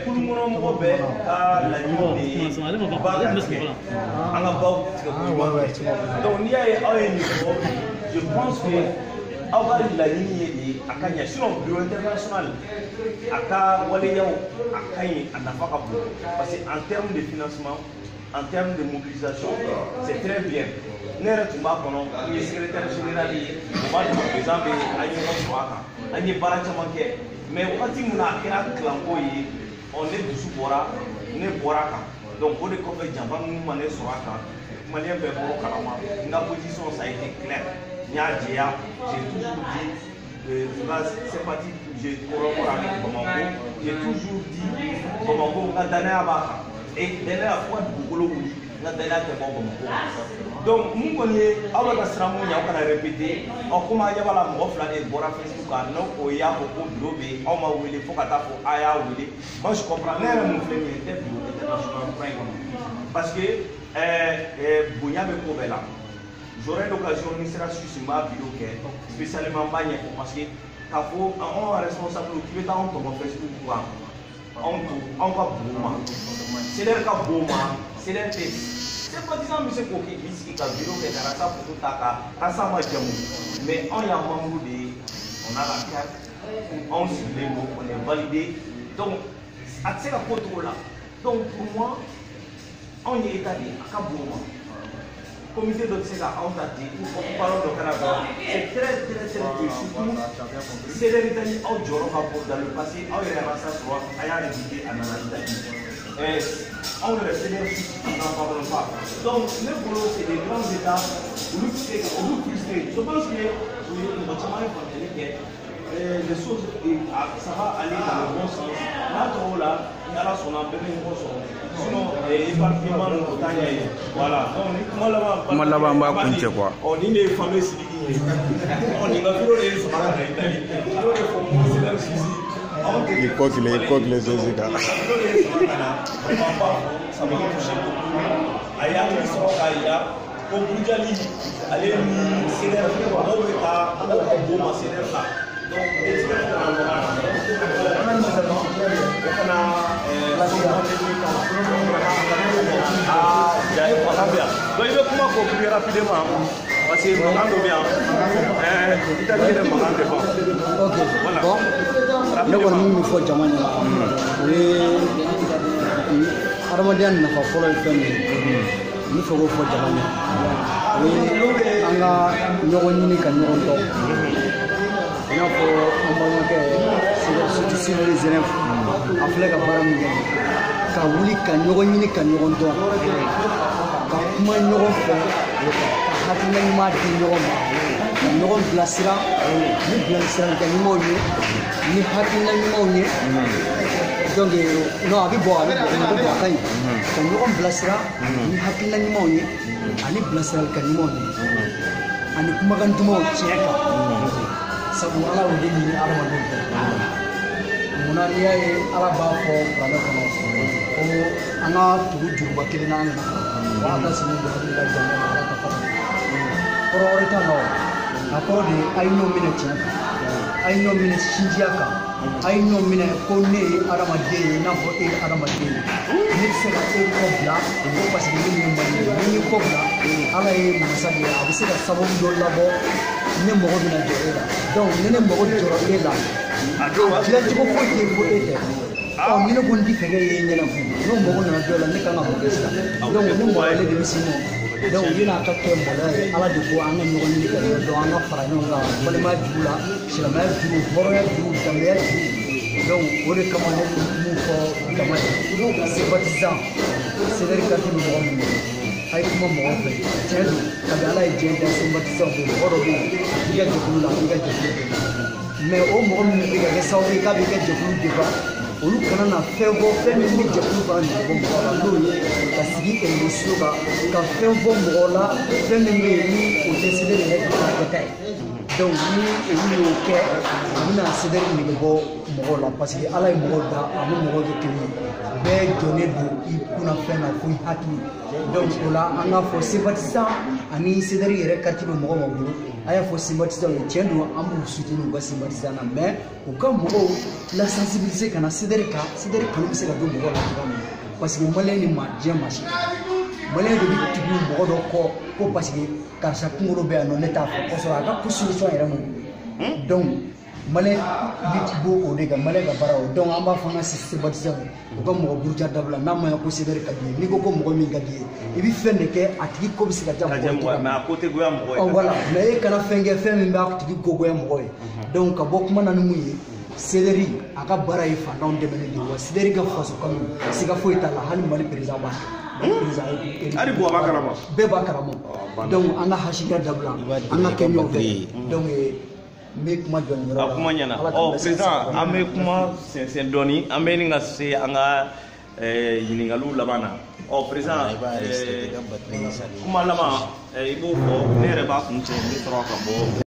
kulukɔnɔ mɔgɔ bɛɛ ka laɲini de ye ba ka tigɛ an ka baw tigɛ donc n'i y'a ye aw ye nin fɔ je pense que aw ka laɲini ye de a ka ɲɛ sinon bureau international a ka waleyaw a ka ɲi a nafa ka bon parce que en termes de financement en termes de mobilisation c'est très bien ne yɛrɛ tun b'a kɔnɔ n ye secrétaire général ye o b'a dɔn président bɛ an ye ɲɔgɔn sɔrɔ a kan an ye baara caman kɛ mais wagati min na a kɛra kalanko ye ne dusu bɔra ne bɔra a kan donc o de kɔfɛ janfa minnu ma ne sɔrɔ a kan maliyɛn bɛɛ bɔr'o kalama n ka position ça a été clair n y'a jɛya j'ai toujours dit c'est parti j'ai collaboré avec Bamako j'ai toujours dit Bamako n ka danaya b'a kan et danaya fo ka dugukolo wuli n ka danaya tɛ bɔ Bamako donc mun kɔni ye aw bɛ ka siran mun ɲɛ aw kana répéter komi a ɲɛ b'a la mɔgɔ fila de bɔra Facebook kan n'o y'a fɔ ko bureau bɛ yen aw ma wele fo ka taa fɔ a y'a wele moi je comprends ne yɛrɛ mun filɛ nin ye n tɛ bureau international kura in kɔnɔ parce que bonya bɛ ko bɛɛ la j'aurai l'occasion ni sera Suisse n b'a vidéo kɛ spécialement n b'a ɲɛfɔ parce que k'a fɔ anw responsable k'i bɛ taa anw tɔmɔ Facebook kan anw ka bon ma CDR ka bon ma CDR tɛ sympathisant bɛ se k'o kɛ k'i sigi ka vidéo kɛ ka na sa photo ta ka sa ma jamu mais anw y'a membre de ye on a la carte anw sigilen don on est validé donc a tɛ se ka ko cogo la donc pour moi anw ye état de ye a ka bon ma comité dɔ tɛ se ka anw ta ten ou parole dɔ kɛra dɔrɔn c'est très très très dur surtout CDR Italie aw jɔyɔrɔ ka bon dans le passé aw yɛrɛ y'a sa sɔrɔ a y'a invité a nana Italie anw yɛrɛ CDR n'en parlons pas donc ne bolo c'est des grands états olu frustré je pense que mɔgɔ caman ye faamuyali kɛ les choses ça va aller dans le bon sens n'a tɔgɔ la ni Ala sɔnna bɛɛ bɛ ɲɔgɔn sɔrɔ sinon éparpillement o t'a ɲɛ ye voilà donc ni kuma laban b'a kuncɛ quoi nin de ye Fambe Sidiki ye nin ka vidéo de ye samara ka Italie vidéo de fɔ mo CDR Suisse il coquille Zézé da a y'a hakili sɔrɔ k'a yira ko Burujali ale ni CDR mɔgɔw bɛ taa mɔgɔw ka bon ma CDR la donc expert kana ɲɔgɔn na o fana donc i bɛ kuma conclure rapidement parce que makan dɔ bɛ yan i tɛ kɛ makan de fɔ voilà ne kɔni min fɔ jama ɲɛna o ye adamadenya nafa fɔlɔ ye fɛn min ye n bɛ fɛ k'o fɔ jama ɲɛna o ye an ka ɲɔgɔn ɲini ka ɲɔgɔn dɔn i n'a fɔ an balimakɛ surtout Sylvain Zenef a filɛ ka baara min kɛ ka wuli ka ɲɔgɔn ɲini ka ɲɔgɔn dɔn ka kuma ɲɔgɔn fɛ ka hakilina ɲuman di ɲɔgɔn ma ka ɲɔgɔn bilasira ni bilasiralika ɲumanw ye ni hakilina ɲumanw ye donc non a bɛ bɔ a ka ɲi ka ɲɔgɔn bilasira ni hakilina ɲumanw ye ani bilasiralika ɲumanw ye ani kumakan dumanw tiɲɛ kan sabu Ala y'o de ɲini adamadenw fɛ munna n'i y'a ye Ala b'a fɔ kuranɛ kɔnɔ ko an ka tugu juruba kelen na an kana wa ka sini bɛ hakili la jama ma Ala ka fara kɔrɔ wɛrɛ t'a la a kɔrɔ de ye a ye ɲɔgɔn minɛ tiɲɛ kan a ye ɲɔgɔn minɛ sinjiya kan a ye ɲɔgɔn minɛ ko ne ye adamaden ye i n'a fɔ e ye adamaden ye ne tɛ se ka e kɔ bila ko parce que ne ye mali ye ni kɔ bila Ala ye masa de ye a bɛ se ka sababu dɔ labɔ ne mago bɛna jɔ e la donc ni ne mago jɔra e la dilancogo foyi tɛ ko e tɛ ni ne ko n tɛ fɛ k'e ye ɲɛnafin n'o mago nana jɔ e la ne kan ka mun kɛ sisan donc ne mɔgɔ ne de bɛ sin nɔ donc u bɛna ka kɛ maloya ye Ala de ko an ka ɲɔgɔn ɲini ka ɲɔgɔn dɔn an ka fara ɲɔgɔn kan balimaya juru la silamɛya juru hɔrɔnya juru danbeya juru donc o de kama ne bɛ mun fɔ jama ye sympathisant CDR kati bɛ mɔgɔ min ye a ye kuma mɔgɔw fɛ tiɲɛ don kabi Ala ye diɲɛ da sympathisant fɛ mɔgɔ dɔ bɛ yen i ka jɛkulu la i ka jɛkulu bɛ mais o mɔgɔ min bɛ ka kɛ sababu ye k'a bɛ kɛ jɛkulu débat olu kana na fɛn fɔ fɛn min bɛ jɛkulu fana nɛgɛbɔ mɔgɔ la n'o ye ka sigi réseaux kan ka fɛn fɔ mɔgɔ la fɛn min bɛ yen ni o tɛ CDR yɛrɛ ka baarakɛta ye donc ni olu y'o kɛ u bɛna CDR nɛgɛbɔ mɔgɔw la parce que ala ye mɔgɔw da a ni mɔgɔw tɛ kelen ye bɛɛ jɔnnen don i kunna fɛn na fo i hakili donc o la an k'a fɔ sympathisant ani CDR yɛrɛ carte bɛ mɔgɔ ma bolo a y'a fɔ sympathisant ye tiɲɛ don an b'u soutenir u ka sympathisant na mais u ka mɔgɔw la sensibiliser ka na CDR kan CDR kanu bɛ se ka don mɔgɔw la cogoya min na parce que maliyɛn ni maa diɲɛ maa si maliyɛn de bɛ tugu mɔgɔ dɔ kɔ ko parce que karisa kunkolo bɛ yan nɔ ne t'a fɛ kosɛbɛ a ka ko solution yɛrɛ mun donc maliyɛn bɛ bɔ o de kan maliyɛn ka baara o donc an b'a fɔ an ka sympathisant u ka mɔgɔ buruja dabila n'a ma ɲɛ ko CDR ka di ye n'i ko ko mɔgɔ min ka di ye i bɛ fɛn de kɛ a tigi ko bɛ se ka diya mɔgɔ ye mais a ko tɛ goya mɔgɔ ye voilà mais e kana fɛn kɛ fɛn min b'a tigi goya mɔgɔ ye donc ka bɔ kuma na ni mun ye CDR a ka baara ye fantanw dɛmɛli de ye wa CDR ka faso kanu siga foyi t'a la hali Mali président b'a hali buwa b'a kalama bɛɛ b'a kalama donc an ka hakilisija dabila an ka kɛ ɲɔgɔn fɛ donc n bɛ kuma jɔ nin yɔrɔ la a kuma ɲɛna président an bɛ kuma sɛnsɛn dɔɔni an bɛ nin ka se an ka ɲininkaliw laban na président kuma laban i b'o fɔ ne yɛrɛ b'a kun cɛ n bɛ sɔrɔ ka bɔ